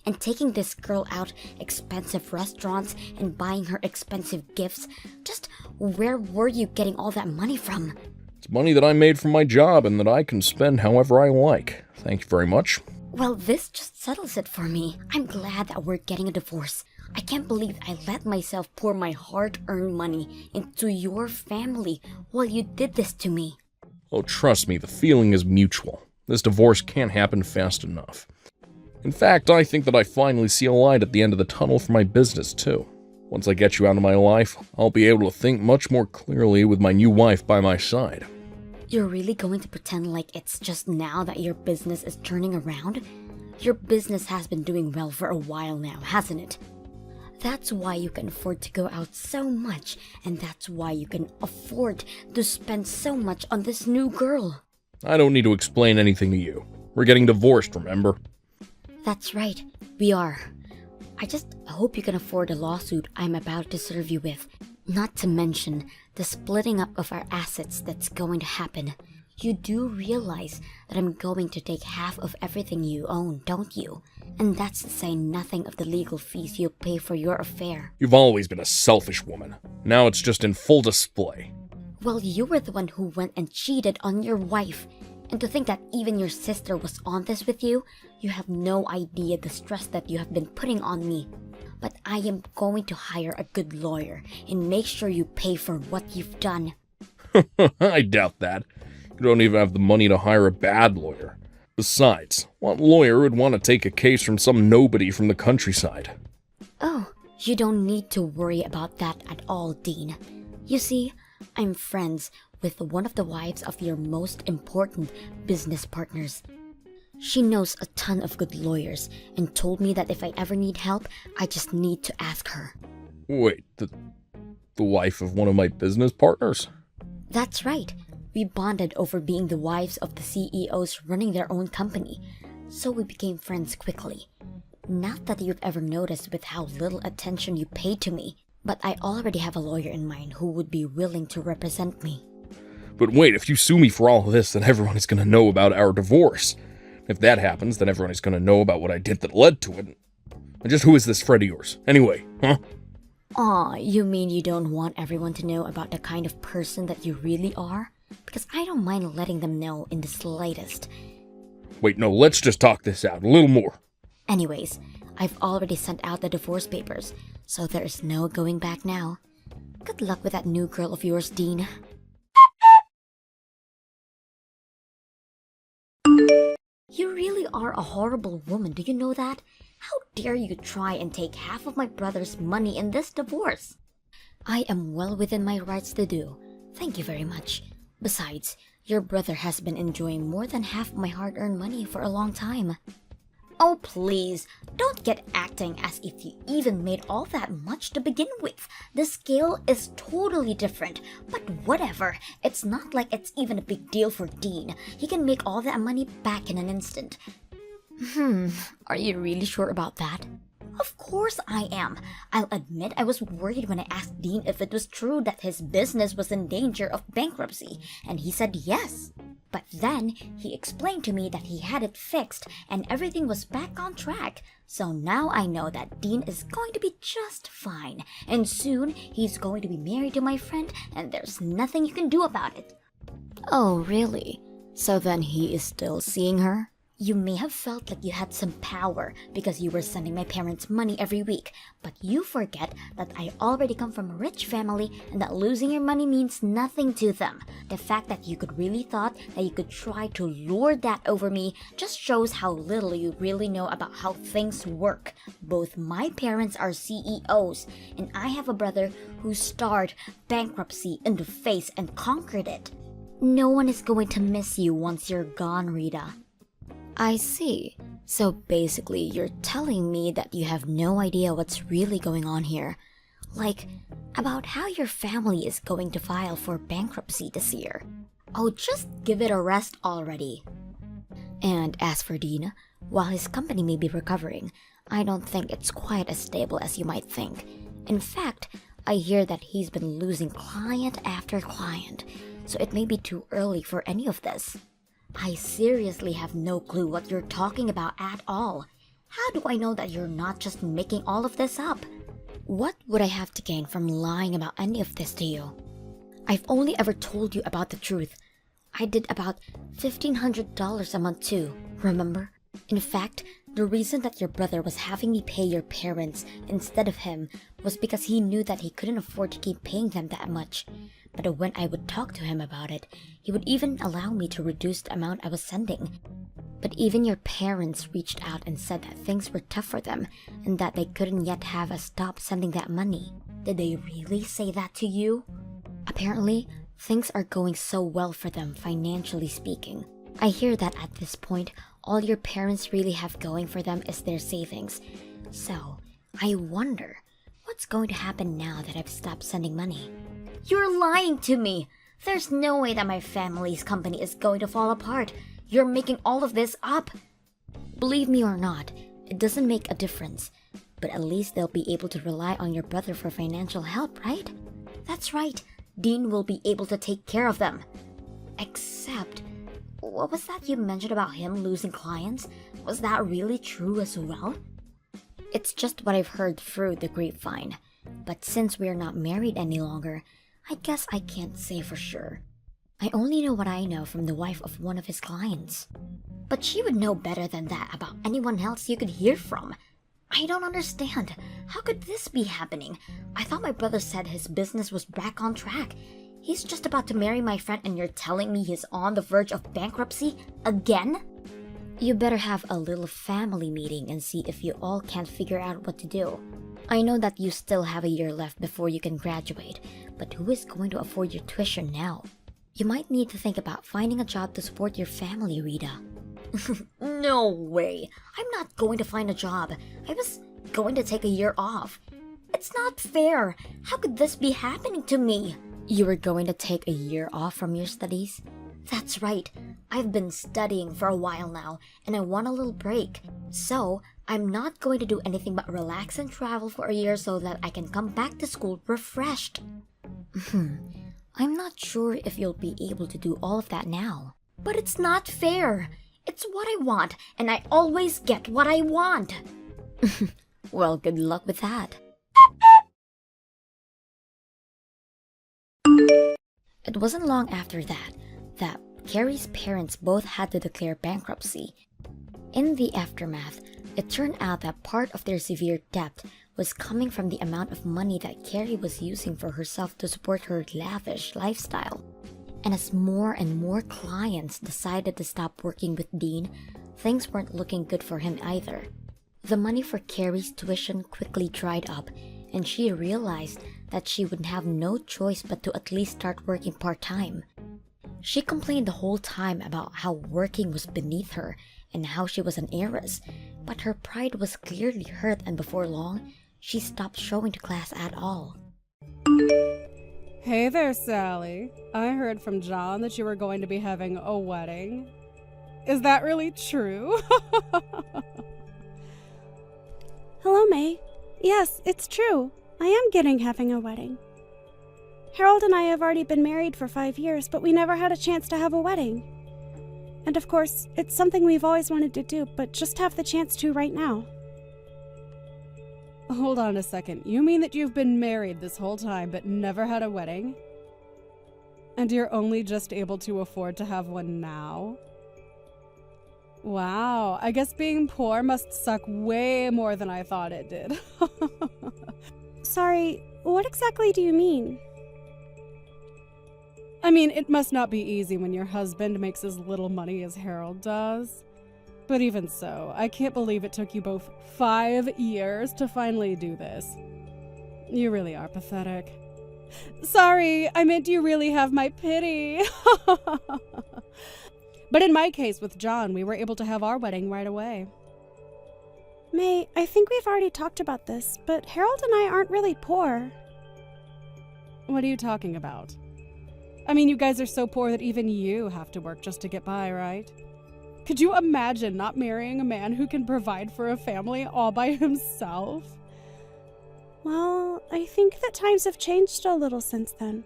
And taking this girl out expensive restaurants and buying her expensive gifts. Just where were you getting all that money from? It's money that I made from my job and that I can spend however I like. Thank you very much. Well, this just settles it for me. I'm glad that we're getting a divorce. I can't believe I let myself pour my hard-earned money into your family while you did this to me. Oh, trust me, the feeling is mutual. This divorce can't happen fast enough. In fact, I think that I finally see a light at the end of the tunnel for my business, too. Once I get you out of my life, I'll be able to think much more clearly with my new wife by my side. You're really going to pretend like it's just now that your business is turning around? Your business has been doing well for a while now, hasn't it? That's why you can afford to go out so much, and that's why you can afford to spend so much on this new girl. I don't need to explain anything to you. We're getting divorced, remember? That's right, we are. I just hope you can afford the lawsuit I'm about to serve you with. Not to mention the splitting up of our assets that's going to happen. You do realize that I'm going to take half of everything you own, don't you? And that's to say nothing of the legal fees you'll pay for your affair. You've always been a selfish woman. Now it's just in full display. Well, you were the one who went and cheated on your wife. And to think that even your sister was on this with you, you have no idea the stress that you have been putting on me. But I am going to hire a good lawyer and make sure you pay for what you've done. I doubt that. You don't even have the money to hire a bad lawyer. Besides, what lawyer would want to take a case from some nobody from the countryside? Oh, you don't need to worry about that at all, Dean. You see, I'm friends with one of the wives of your most important business partners. She knows a ton of good lawyers and told me that if I ever need help, I just need to ask her. Wait, the wife of one of my business partners? That's right. We bonded over being the wives of the CEOs running their own company, so we became friends quickly. Not that you've ever noticed with how little attention you pay to me, but I already have a lawyer in mind who would be willing to represent me. But wait, if you sue me for all of this, then everyone is going to know about our divorce. If that happens, then everyone is going to know about what I did that led to it. And just who is this friend of yours, anyway, huh? Aw, you mean you don't want everyone to know about the kind of person that you really are? Because I don't mind letting them know in the slightest. Wait, no, let's just talk this out a little more. Anyways, I've already sent out the divorce papers, so there is no going back now. Good luck with that new girl of yours, Dean. You really are a horrible woman, do you know that? How dare you try and take half of my brother's money in this divorce? I am well within my rights to do. Thank you very much. Besides, your brother has been enjoying more than half my hard-earned money for a long time. Oh, please, don't get acting as if you even made all that much to begin with. The scale is totally different, but whatever. It's not like it's even a big deal for Dean. He can make all that money back in an instant. Are you really sure about that? Of course I am. I'll admit I was worried when I asked Dean if it was true that his business was in danger of bankruptcy, and he said yes. But then he explained to me that he had it fixed and everything was back on track. So now I know that Dean is going to be just fine, and soon he's going to be married to my friend, and there's nothing you can do about it. Oh, really? So then he is still seeing her? You may have felt like you had some power because you were sending my parents money every week, but you forget that I already come from a rich family and that losing your money means nothing to them. The fact that you could really thought that you could try to lord that over me just shows how little you really know about how things work. Both my parents are CEOs, and I have a brother who stared bankruptcy in the face and conquered it. No one is going to miss you once you're gone, Rita. I see. So basically, you're telling me that you have no idea what's really going on here. Like, about how your family is going to file for bankruptcy this year. Oh, just give it a rest already. And as for Dean, while his company may be recovering, I don't think it's quite as stable as you might think. In fact, I hear that he's been losing client after client, so it may be too early for any of this. I seriously have no clue what you're talking about at all. How do I know that you're not just making all of this up? What would I have to gain from lying about any of this to you? I've only ever told you about the truth. I did about $1,500 a month too, remember? In fact, the reason that your brother was having me pay your parents instead of him was because he knew that he couldn't afford to keep paying them that much. But when I would talk to him about it, he would even allow me to reduce the amount I was sending. But even your parents reached out and said that things were tough for them and that they couldn't yet have us stop sending that money. Did they really say that to you? Apparently, things are going so well for them financially speaking. I hear that at this point, all your parents really have going for them is their savings. So, I wonder, what's going to happen now that I've stopped sending money? You're lying to me! There's no way that my family's company is going to fall apart. You're making all of this up. Believe me or not, it doesn't make a difference. But at least they'll be able to rely on your brother for financial help, right? That's right. Dean will be able to take care of them. Except, what was that you mentioned about him losing clients? Was that really true as well? It's just what I've heard through the grapevine. But since we're not married any longer, I guess I can't say for sure. I only know what I know from the wife of one of his clients. But she would know better than that about anyone else you could hear from. I don't understand. How could this be happening? I thought my brother said his business was back on track. He's just about to marry my friend and you're telling me he's on the verge of bankruptcy again? You better have a little family meeting and see if you all can't figure out what to do. I know that you still have a year left before you can graduate, but who is going to afford your tuition now? You might need to think about finding a job to support your family, Rita. No way. I'm not going to find a job. I was going to take a year off. It's not fair. How could this be happening to me? You were going to take a year off from your studies? That's right. I've been studying for a while now, and I want a little break. So, I'm not going to do anything but relax and travel for a year so that I can come back to school refreshed. I'm not sure if you'll be able to do all of that now. But it's not fair. It's what I want, and I always get what I want. Well, good luck with that. It wasn't long after that Carrie's parents both had to declare bankruptcy. In the aftermath, it turned out that part of their severe debt was coming from the amount of money that Carrie was using for herself to support her lavish lifestyle. And as more and more clients decided to stop working with Dean, things weren't looking good for him either. The money for Carrie's tuition quickly dried up, and she realized that she would have no choice but to at least start working part-time. She complained the whole time about how working was beneath her and how she was an heiress, but her pride was clearly hurt, and before long, she stopped showing to class at all. Hey there, Sally. I heard from John that you were going to be having a wedding. Is that really true? Hello, May. Yes, it's true. I am having a wedding. Harold and I have already been married for 5 years, but we never had a chance to have a wedding. And of course, it's something we've always wanted to do, but just have the chance to right now. Hold on a second. You mean that you've been married this whole time, but never had a wedding? And you're only just able to afford to have one now? Wow, I guess being poor must suck way more than I thought it did. Sorry, what exactly do you mean? I mean, it must not be easy when your husband makes as little money as Harold does. But even so, I can't believe it took you both 5 years to finally do this. You really are pathetic. Sorry, I meant you really have my pity. But in my case with John, we were able to have our wedding right away. May, I think we've already talked about this, but Harold and I aren't really poor. What are you talking about? I mean, you guys are so poor that even you have to work just to get by, right? Could you imagine not marrying a man who can provide for a family all by himself? Well, I think that times have changed a little since then.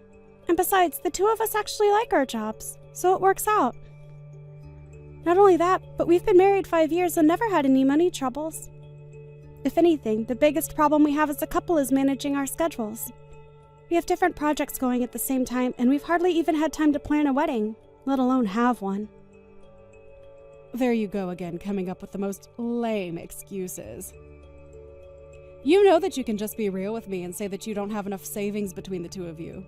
And besides, the two of us actually like our jobs, so it works out. Not only that, but we've been married 5 years and never had any money troubles. If anything, the biggest problem we have as a couple is managing our schedules. We have different projects going at the same time, and we've hardly even had time to plan a wedding, let alone have one. There you go again, coming up with the most lame excuses. You know that you can just be real with me and say that you don't have enough savings between the two of you.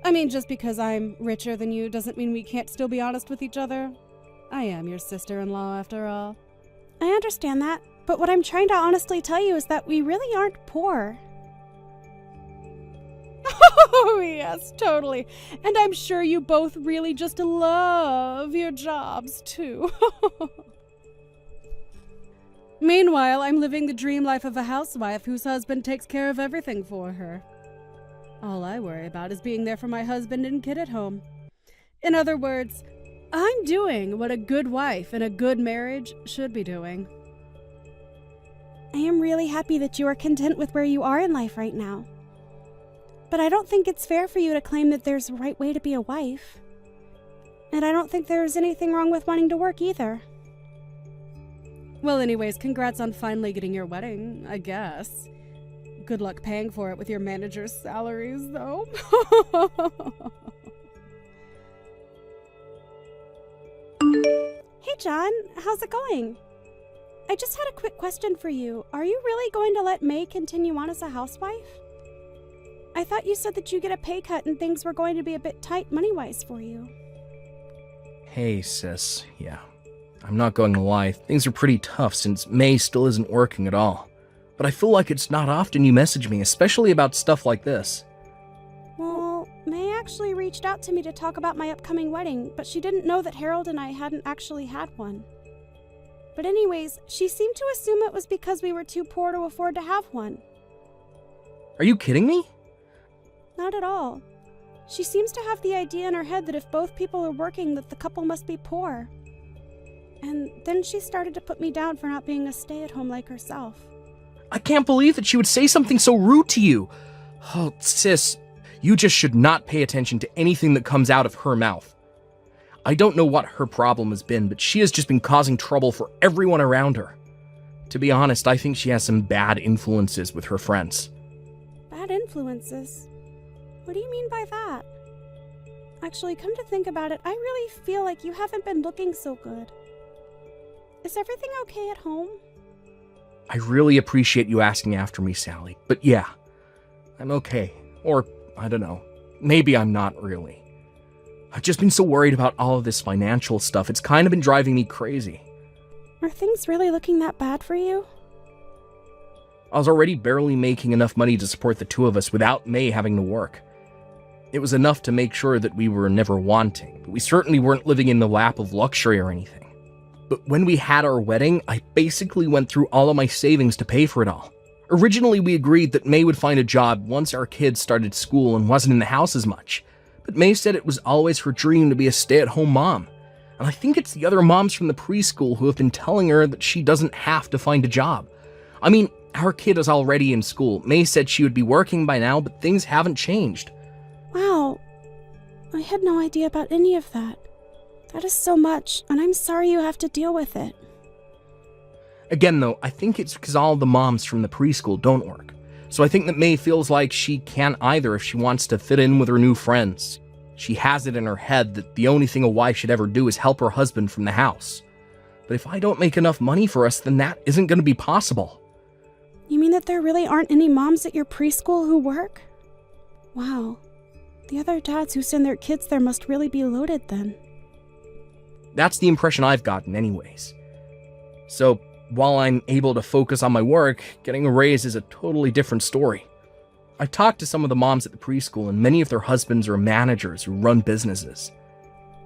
I mean, just because I'm richer than you doesn't mean we can't still be honest with each other. I am your sister-in-law, after all. I understand that, but what I'm trying to honestly tell you is that we really aren't poor. Oh, yes, totally. And I'm sure you both really just love your jobs, too. Meanwhile, I'm living the dream life of a housewife whose husband takes care of everything for her. All I worry about is being there for my husband and kid at home. In other words, I'm doing what a good wife in a good marriage should be doing. I am really happy that you are content with where you are in life right now. But I don't think it's fair for you to claim that there's a right way to be a wife. And I don't think there's anything wrong with wanting to work either. Well, anyways, congrats on finally getting your wedding, I guess. Good luck paying for it with your manager's salaries, though. Hey, John, how's it going? I just had a quick question for you. Are you really going to let May continue on as a housewife? I thought you said that you get a pay cut and things were going to be a bit tight money-wise for you. Hey, sis. Yeah, I'm not going to lie. Things are pretty tough since May still isn't working at all. But I feel like it's not often you message me, especially about stuff like this. Well, May actually reached out to me to talk about my upcoming wedding, but she didn't know that Harold and I hadn't actually had one. But anyways, she seemed to assume it was because we were too poor to afford to have one. Are you kidding me? Not at all. She seems to have the idea in her head that if both people are working, that the couple must be poor. And then she started to put me down for not being a stay-at-home like herself. I can't believe that she would say something so rude to you. Oh, sis, you just should not pay attention to anything that comes out of her mouth. I don't know what her problem has been, but she has just been causing trouble for everyone around her. To be honest, I think she has some bad influences with her friends. Bad influences? What do you mean by that? Actually, come to think about it, I really feel like you haven't been looking so good. Is everything okay at home? I really appreciate you asking after me, Sally. But yeah, I'm okay. Or, I don't know. Maybe I'm not really. I've just been so worried about all of this financial stuff. It's kind of been driving me crazy. Are things really looking that bad for you? I was already barely making enough money to support the two of us without May having to work. It was enough to make sure that we were never wanting, but we certainly weren't living in the lap of luxury or anything. But when we had our wedding, I basically went through all of my savings to pay for it all. Originally, we agreed that May would find a job once our kids started school and wasn't in the house as much. But May said it was always her dream to be a stay-at-home mom. And I think it's the other moms from the preschool who have been telling her that she doesn't have to find a job. I mean, our kid is already in school. May said she would be working by now, but things haven't changed. Wow. I had no idea about any of that. That is so much, and I'm sorry you have to deal with it. Again, though, I think it's because all the moms from the preschool don't work. So I think that May feels like she can't either if she wants to fit in with her new friends. She has it in her head that the only thing a wife should ever do is help her husband from the house. But if I don't make enough money for us, then that isn't going to be possible. You mean that there really aren't any moms at your preschool who work? Wow. The other dads who send their kids there must really be loaded then. That's the impression I've gotten anyways. So, while I'm able to focus on my work, getting a raise is a totally different story. I've talked to some of the moms at the preschool, and many of their husbands are managers who run businesses.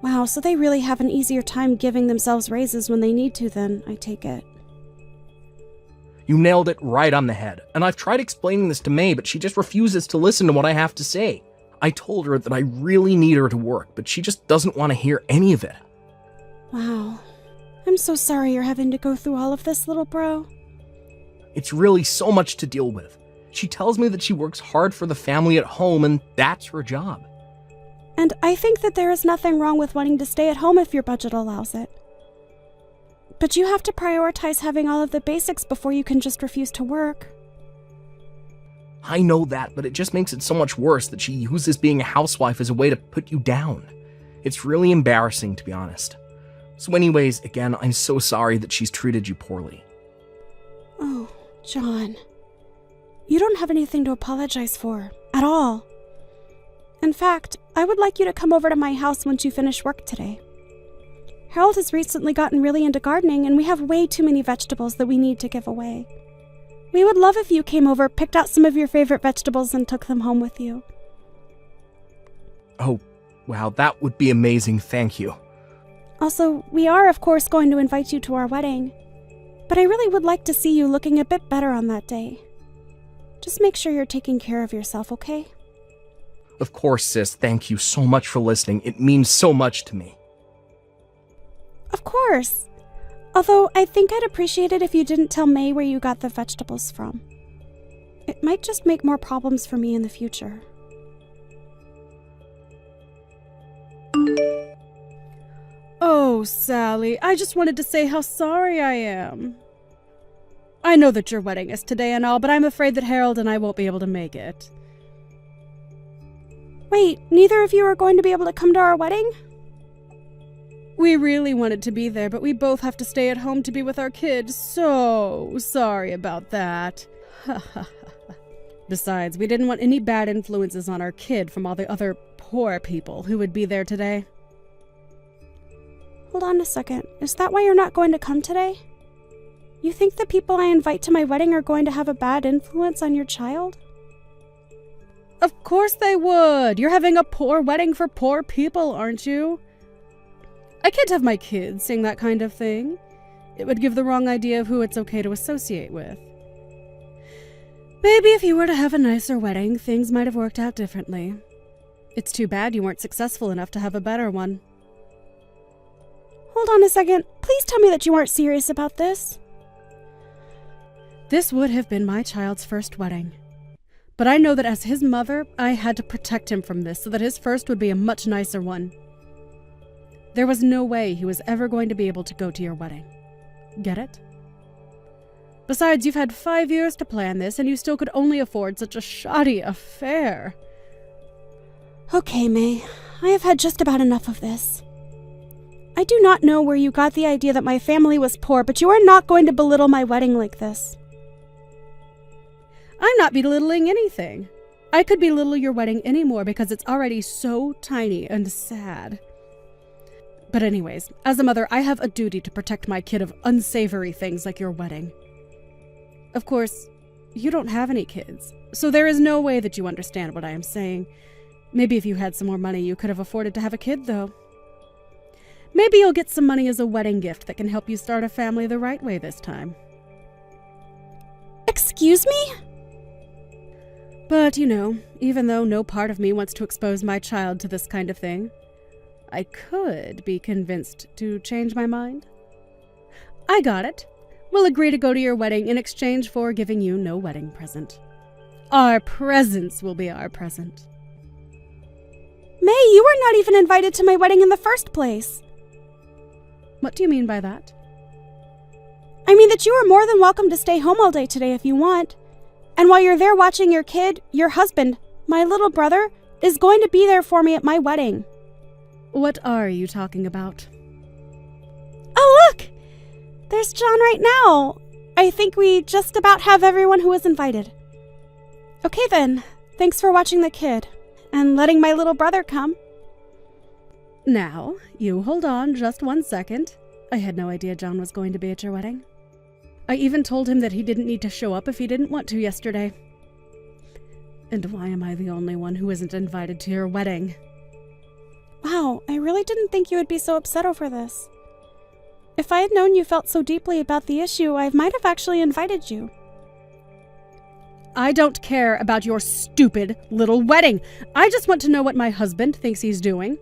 Wow, so they really have an easier time giving themselves raises when they need to then, I take it. You nailed it right on the head, and I've tried explaining this to May, but she just refuses to listen to what I have to say. I told her that I really need her to work, but she just doesn't want to hear any of it. Wow. I'm so sorry you're having to go through all of this, little bro. It's really so much to deal with. She tells me that she works hard for the family at home, and that's her job. And I think that there is nothing wrong with wanting to stay at home if your budget allows it. But you have to prioritize having all of the basics before you can just refuse to work. I know that, but it just makes it so much worse that she uses being a housewife as a way to put you down. It's really embarrassing, to be honest. So anyways, again, I'm so sorry that she's treated you poorly. Oh, John. You don't have anything to apologize for, at all. In fact, I would like you to come over to my house once you finish work today. Harold has recently gotten really into gardening, and we have way too many vegetables that we need to give away. We would love if you came over, picked out some of your favorite vegetables, and took them home with you. Oh, wow, that would be amazing, thank you. Also, we are, of course, going to invite you to our wedding. But I really would like to see you looking a bit better on that day. Just make sure you're taking care of yourself, okay? Of course, sis, thank you so much for listening. It means so much to me. Of course. Although, I think I'd appreciate it if you didn't tell May where you got the vegetables from. It might just make more problems for me in the future. Oh, Sally, I just wanted to say how sorry I am. I know that your wedding is today and all, but I'm afraid that Harold and I won't be able to make it. Wait, neither of you are going to be able to come to our wedding? We really wanted to be there, but we both have to stay at home to be with our kids. So sorry about that. Besides, we didn't want any bad influences on our kid from all the other poor people who would be there today. Hold on a second. Is that why you're not going to come today? You think the people I invite to my wedding are going to have a bad influence on your child? Of course they would. You're having a poor wedding for poor people, aren't you? I can't have my kids saying that kind of thing. It would give the wrong idea of who it's okay to associate with. Maybe if you were to have a nicer wedding, things might have worked out differently. It's too bad you weren't successful enough to have a better one. Hold on a second. Please tell me that you aren't serious about this. This would have been my child's first wedding. But I know that as his mother, I had to protect him from this so that his first would be a much nicer one. There was no way he was ever going to be able to go to your wedding. Get it? Besides, you've had 5 years to plan this, and you still could only afford such a shoddy affair. Okay, May. I have had just about enough of this. I do not know where you got the idea that my family was poor, but you are not going to belittle my wedding like this. I'm not belittling anything. I could belittle your wedding anymore because it's already so tiny and sad. But anyways, as a mother, I have a duty to protect my kid of unsavory things like your wedding. Of course, you don't have any kids, so there is no way that you understand what I am saying. Maybe if you had some more money, you could have afforded to have a kid, though. Maybe you'll get some money as a wedding gift that can help you start a family the right way this time. Excuse me? But, you know, even though no part of me wants to expose my child to this kind of thing, I could be convinced to change my mind. I got it. We'll agree to go to your wedding in exchange for giving you no wedding present. Our presents will be our present. May, you were not even invited to my wedding in the first place. What do you mean by that? I mean that you are more than welcome to stay home all day today if you want. And while you're there watching your kid, your husband, my little brother, is going to be there for me at my wedding. What are you talking about? Oh, look! There's John right now. I think we just about have everyone who was invited. Okay then, thanks for watching the kid, and letting my little brother come. Now, you hold on just 1 second. I had no idea John was going to be at your wedding. I even told him that he didn't need to show up if he didn't want to yesterday. And why am I the only one who isn't invited to your wedding? Wow, I really didn't think you would be so upset over this. If I had known you felt so deeply about the issue, I might have actually invited you. I don't care about your stupid little wedding. I just want to know what my husband thinks he's doing.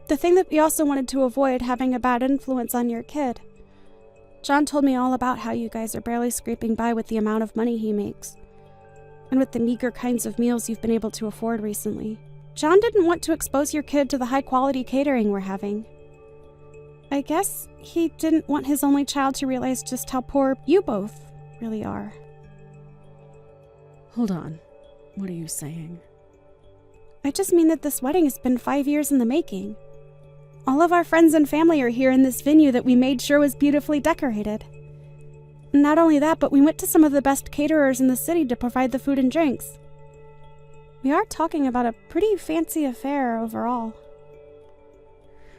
The thing that we also wanted to avoid having a bad influence on your kid. John told me all about how you guys are barely scraping by with the amount of money he makes, and with the meager kinds of meals you've been able to afford recently. John didn't want to expose your kid to the high-quality catering we're having. I guess he didn't want his only child to realize just how poor you both really are. Hold on. What are you saying? I just mean that this wedding has been 5 years in the making. All of our friends and family are here in this venue that we made sure was beautifully decorated. Not only that, but we went to some of the best caterers in the city to provide the food and drinks. We are talking about a pretty fancy affair overall.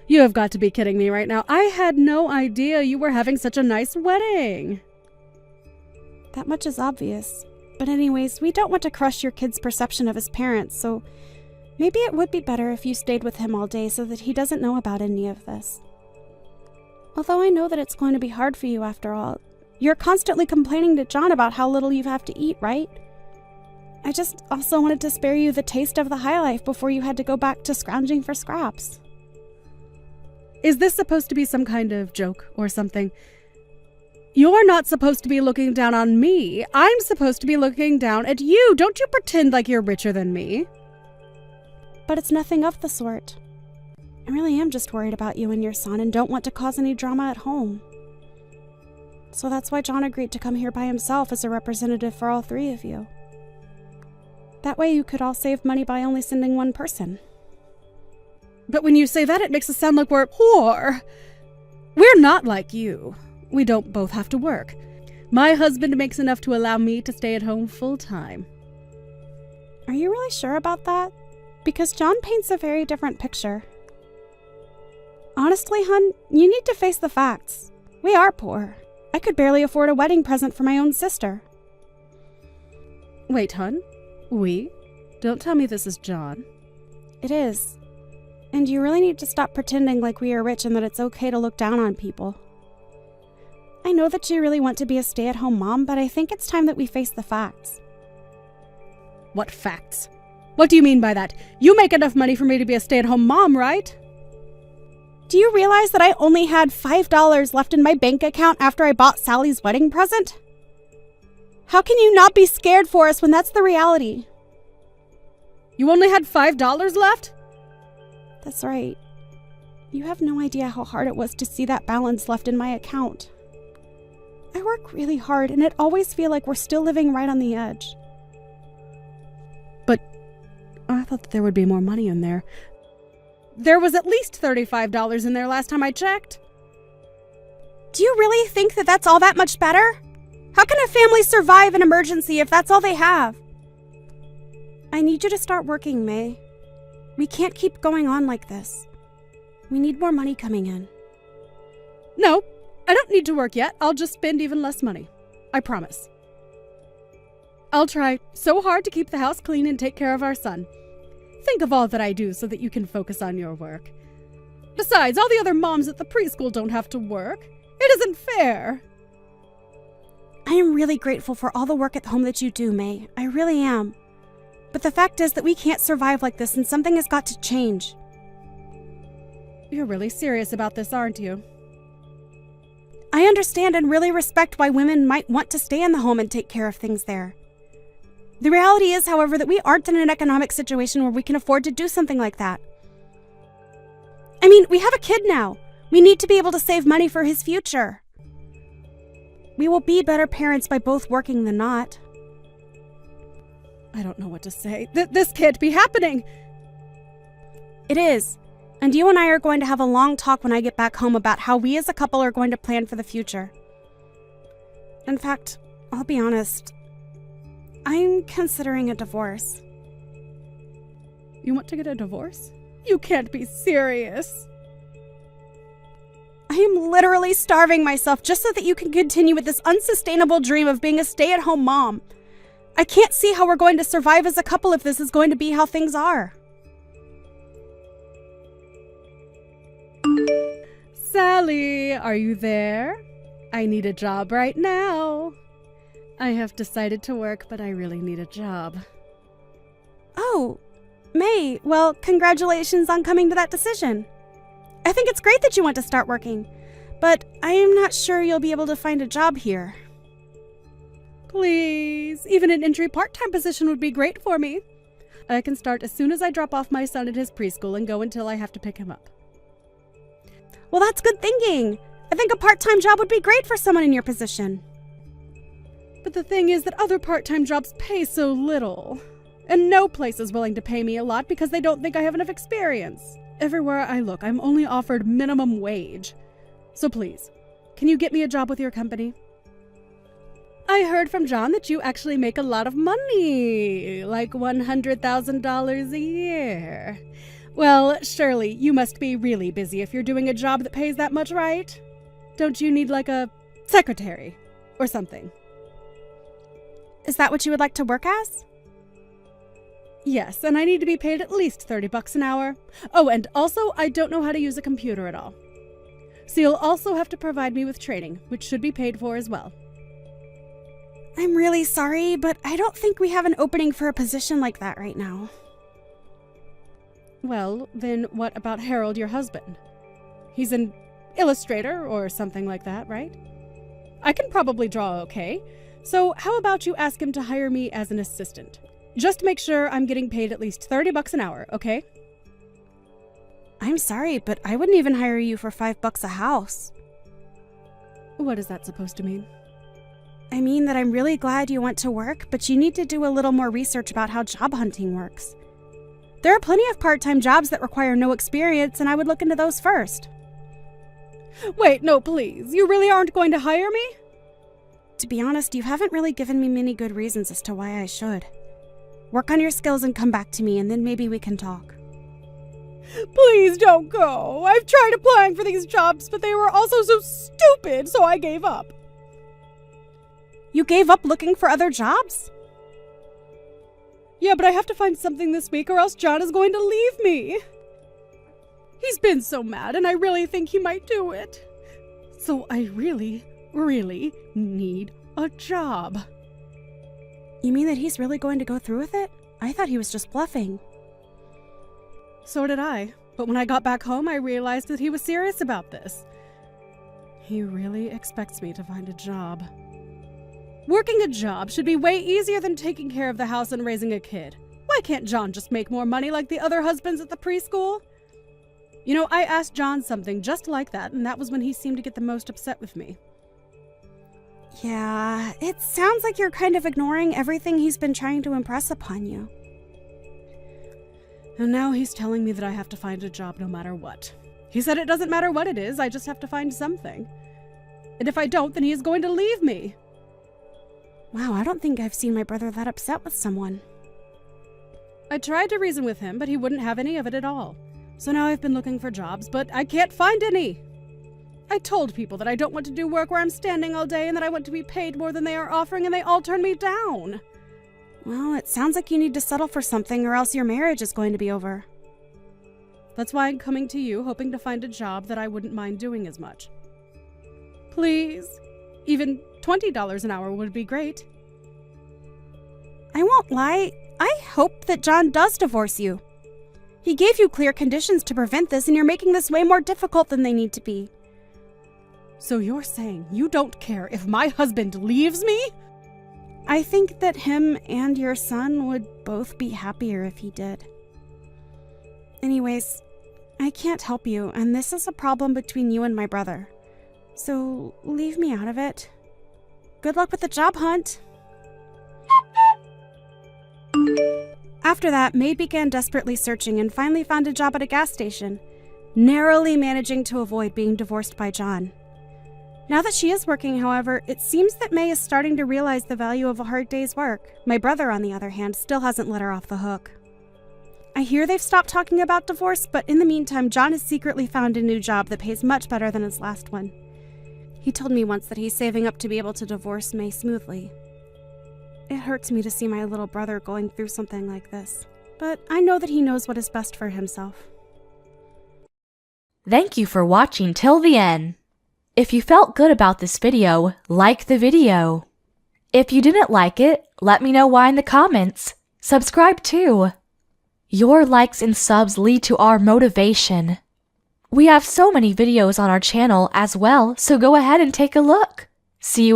You have got to be kidding me right now. I had no idea you were having such a nice wedding. That much is obvious. But anyways, we don't want to crush your kid's perception of his parents, so maybe it would be better if you stayed with him all day so that he doesn't know about any of this. Although I know that it's going to be hard for you after all. You're constantly complaining to John about how little you have to eat, right? I just also wanted to spare you the taste of the high life before you had to go back to scrounging for scraps. Is this supposed to be some kind of joke or something? You're not supposed to be looking down on me. I'm supposed to be looking down at you. Don't you pretend like you're richer than me. But it's nothing of the sort. I really am just worried about you and your son and don't want to cause any drama at home. So that's why John agreed to come here by himself as a representative for all three of you. That way you could all save money by only sending one person. But when you say that, it makes us sound like we're poor. We're not like you. We don't both have to work. My husband makes enough to allow me to stay at home full time. Are you really sure about that? Because John paints a very different picture. Honestly, hun, you need to face the facts. We are poor. I could barely afford a wedding present for my own sister. Wait, hun? We? Don't tell me this is John. It is. And you really need to stop pretending like we are rich and that it's okay to look down on people. I know that you really want to be a stay-at-home mom, but I think it's time that we face the facts. What facts? What do you mean by that? You make enough money for me to be a stay-at-home mom, right? Do you realize that I only had $5 left in my bank account after I bought Sally's wedding present? How can you not be scared for us when that's the reality? You only had $5 left? That's right. You have no idea how hard it was to see that balance left in my account. I work really hard, and it always feels like we're still living right on the edge. But I thought that there would be more money in there. There was at least $35 in there last time I checked. Do you really think that that's all that much better? How can a family survive an emergency if that's all they have? I need you to start working, May. We can't keep going on like this. We need more money coming in. No, I don't need to work yet. I'll just spend even less money. I promise. I'll try so hard to keep the house clean and take care of our son. Think of all that I do so that you can focus on your work. Besides, all the other moms at the preschool don't have to work. It isn't fair. I am really grateful for all the work at home that you do, May. I really am. But the fact is that we can't survive like this and something has got to change. You're really serious about this, aren't you? I understand and really respect why women might want to stay in the home and take care of things there. The reality is, however, that we aren't in an economic situation where we can afford to do something like that. I mean, we have a kid now. We need to be able to save money for his future. We will be better parents by both working than not. I don't know what to say. This can't be happening. It is. And you and I are going to have a long talk when I get back home about how we as a couple are going to plan for the future. In fact, I'll be honest, I'm considering a divorce. You want to get a divorce? You can't be serious. I am literally starving myself just so that you can continue with this unsustainable dream of being a stay-at-home mom. I can't see how we're going to survive as a couple if this is going to be how things are. Sally, are you there? I need a job right now. I have decided to work, but I really need a job. Oh, May, well, congratulations on coming to that decision. I think it's great that you want to start working, but I am not sure you'll be able to find a job here. Please, even an entry part-time position would be great for me. I can start as soon as I drop off my son at his preschool and go until I have to pick him up. Well, that's good thinking. I think a part-time job would be great for someone in your position. But the thing is that other part-time jobs pay so little. And no place is willing to pay me a lot because they don't think I have enough experience. Everywhere I look, I'm only offered minimum wage. So please, can you get me a job with your company? I heard from John that you actually make a lot of money, like $100,000 a year. Well, surely you must be really busy if you're doing a job that pays that much, right? Don't you need like a secretary or something? Is that what you would like to work as? Yes, and I need to be paid at least $30 an hour. Oh, and also, I don't know how to use a computer at all. So you'll also have to provide me with training, which should be paid for as well. I'm really sorry, but I don't think we have an opening for a position like that right now. Well, then what about Harold, your husband? He's an illustrator or something like that, right? I can probably draw okay. So how about you ask him to hire me as an assistant? Just make sure I'm getting paid at least $30 an hour, okay? I'm sorry, but I wouldn't even hire you for $5 a house. What is that supposed to mean? I mean that I'm really glad you went to work, but you need to do a little more research about how job hunting works. There are plenty of part-time jobs that require no experience, and I would look into those first. Wait, no, please. You really aren't going to hire me? To be honest, you haven't really given me many good reasons as to why I should. Work on your skills and come back to me, and then maybe we can talk. Please don't go. I've tried applying for these jobs, but they were also so stupid, so I gave up. You gave up looking for other jobs? Yeah, but I have to find something this week or else John is going to leave me. He's been so mad, and I really think he might do it. So I really, really need a job. You mean that he's really going to go through with it? I thought he was just bluffing. So did I. But when I got back home, I realized that he was serious about this. He really expects me to find a job. Working a job should be way easier than taking care of the house and raising a kid. Why can't John just make more money like the other husbands at the preschool? You know, I asked John something just like that, and that was when he seemed to get the most upset with me. Yeah, it sounds like you're kind of ignoring everything he's been trying to impress upon you. And now he's telling me that I have to find a job no matter what. He said it doesn't matter what it is, I just have to find something. And if I don't, then he is going to leave me. Wow, I don't think I've seen my brother that upset with someone. I tried to reason with him, but he wouldn't have any of it at all. So now I've been looking for jobs, but I can't find any. I told people that I don't want to do work where I'm standing all day and that I want to be paid more than they are offering, and they all turn me down. Well, it sounds like you need to settle for something or else your marriage is going to be over. That's why I'm coming to you, hoping to find a job that I wouldn't mind doing as much. Please, even $20 an hour would be great. I won't lie, I hope that John does divorce you. He gave you clear conditions to prevent this, and you're making this way more difficult than they need to be. So you're saying you don't care if my husband leaves me? I think that him and your son would both be happier if he did. Anyways, I can't help you, and this is a problem between you and my brother. So leave me out of it. Good luck with the job hunt. After that, May began desperately searching and finally found a job at a gas station. narrowly managing to avoid being divorced by John. Now that she is working, however, it seems that May is starting to realize the value of a hard day's work. My brother, on the other hand, still hasn't let her off the hook. I hear they've stopped talking about divorce, but in the meantime, John has secretly found a new job that pays much better than his last one. He told me once that he's saving up to be able to divorce May smoothly. It hurts me to see my little brother going through something like this, but I know that he knows what is best for himself. Thank you for watching till the end. If you felt good about this video, like the video. If you didn't like it, let me know why in the comments. Subscribe too. Your likes and subs lead to our motivation. We have so many videos on our channel as well, so go ahead and take a look. See you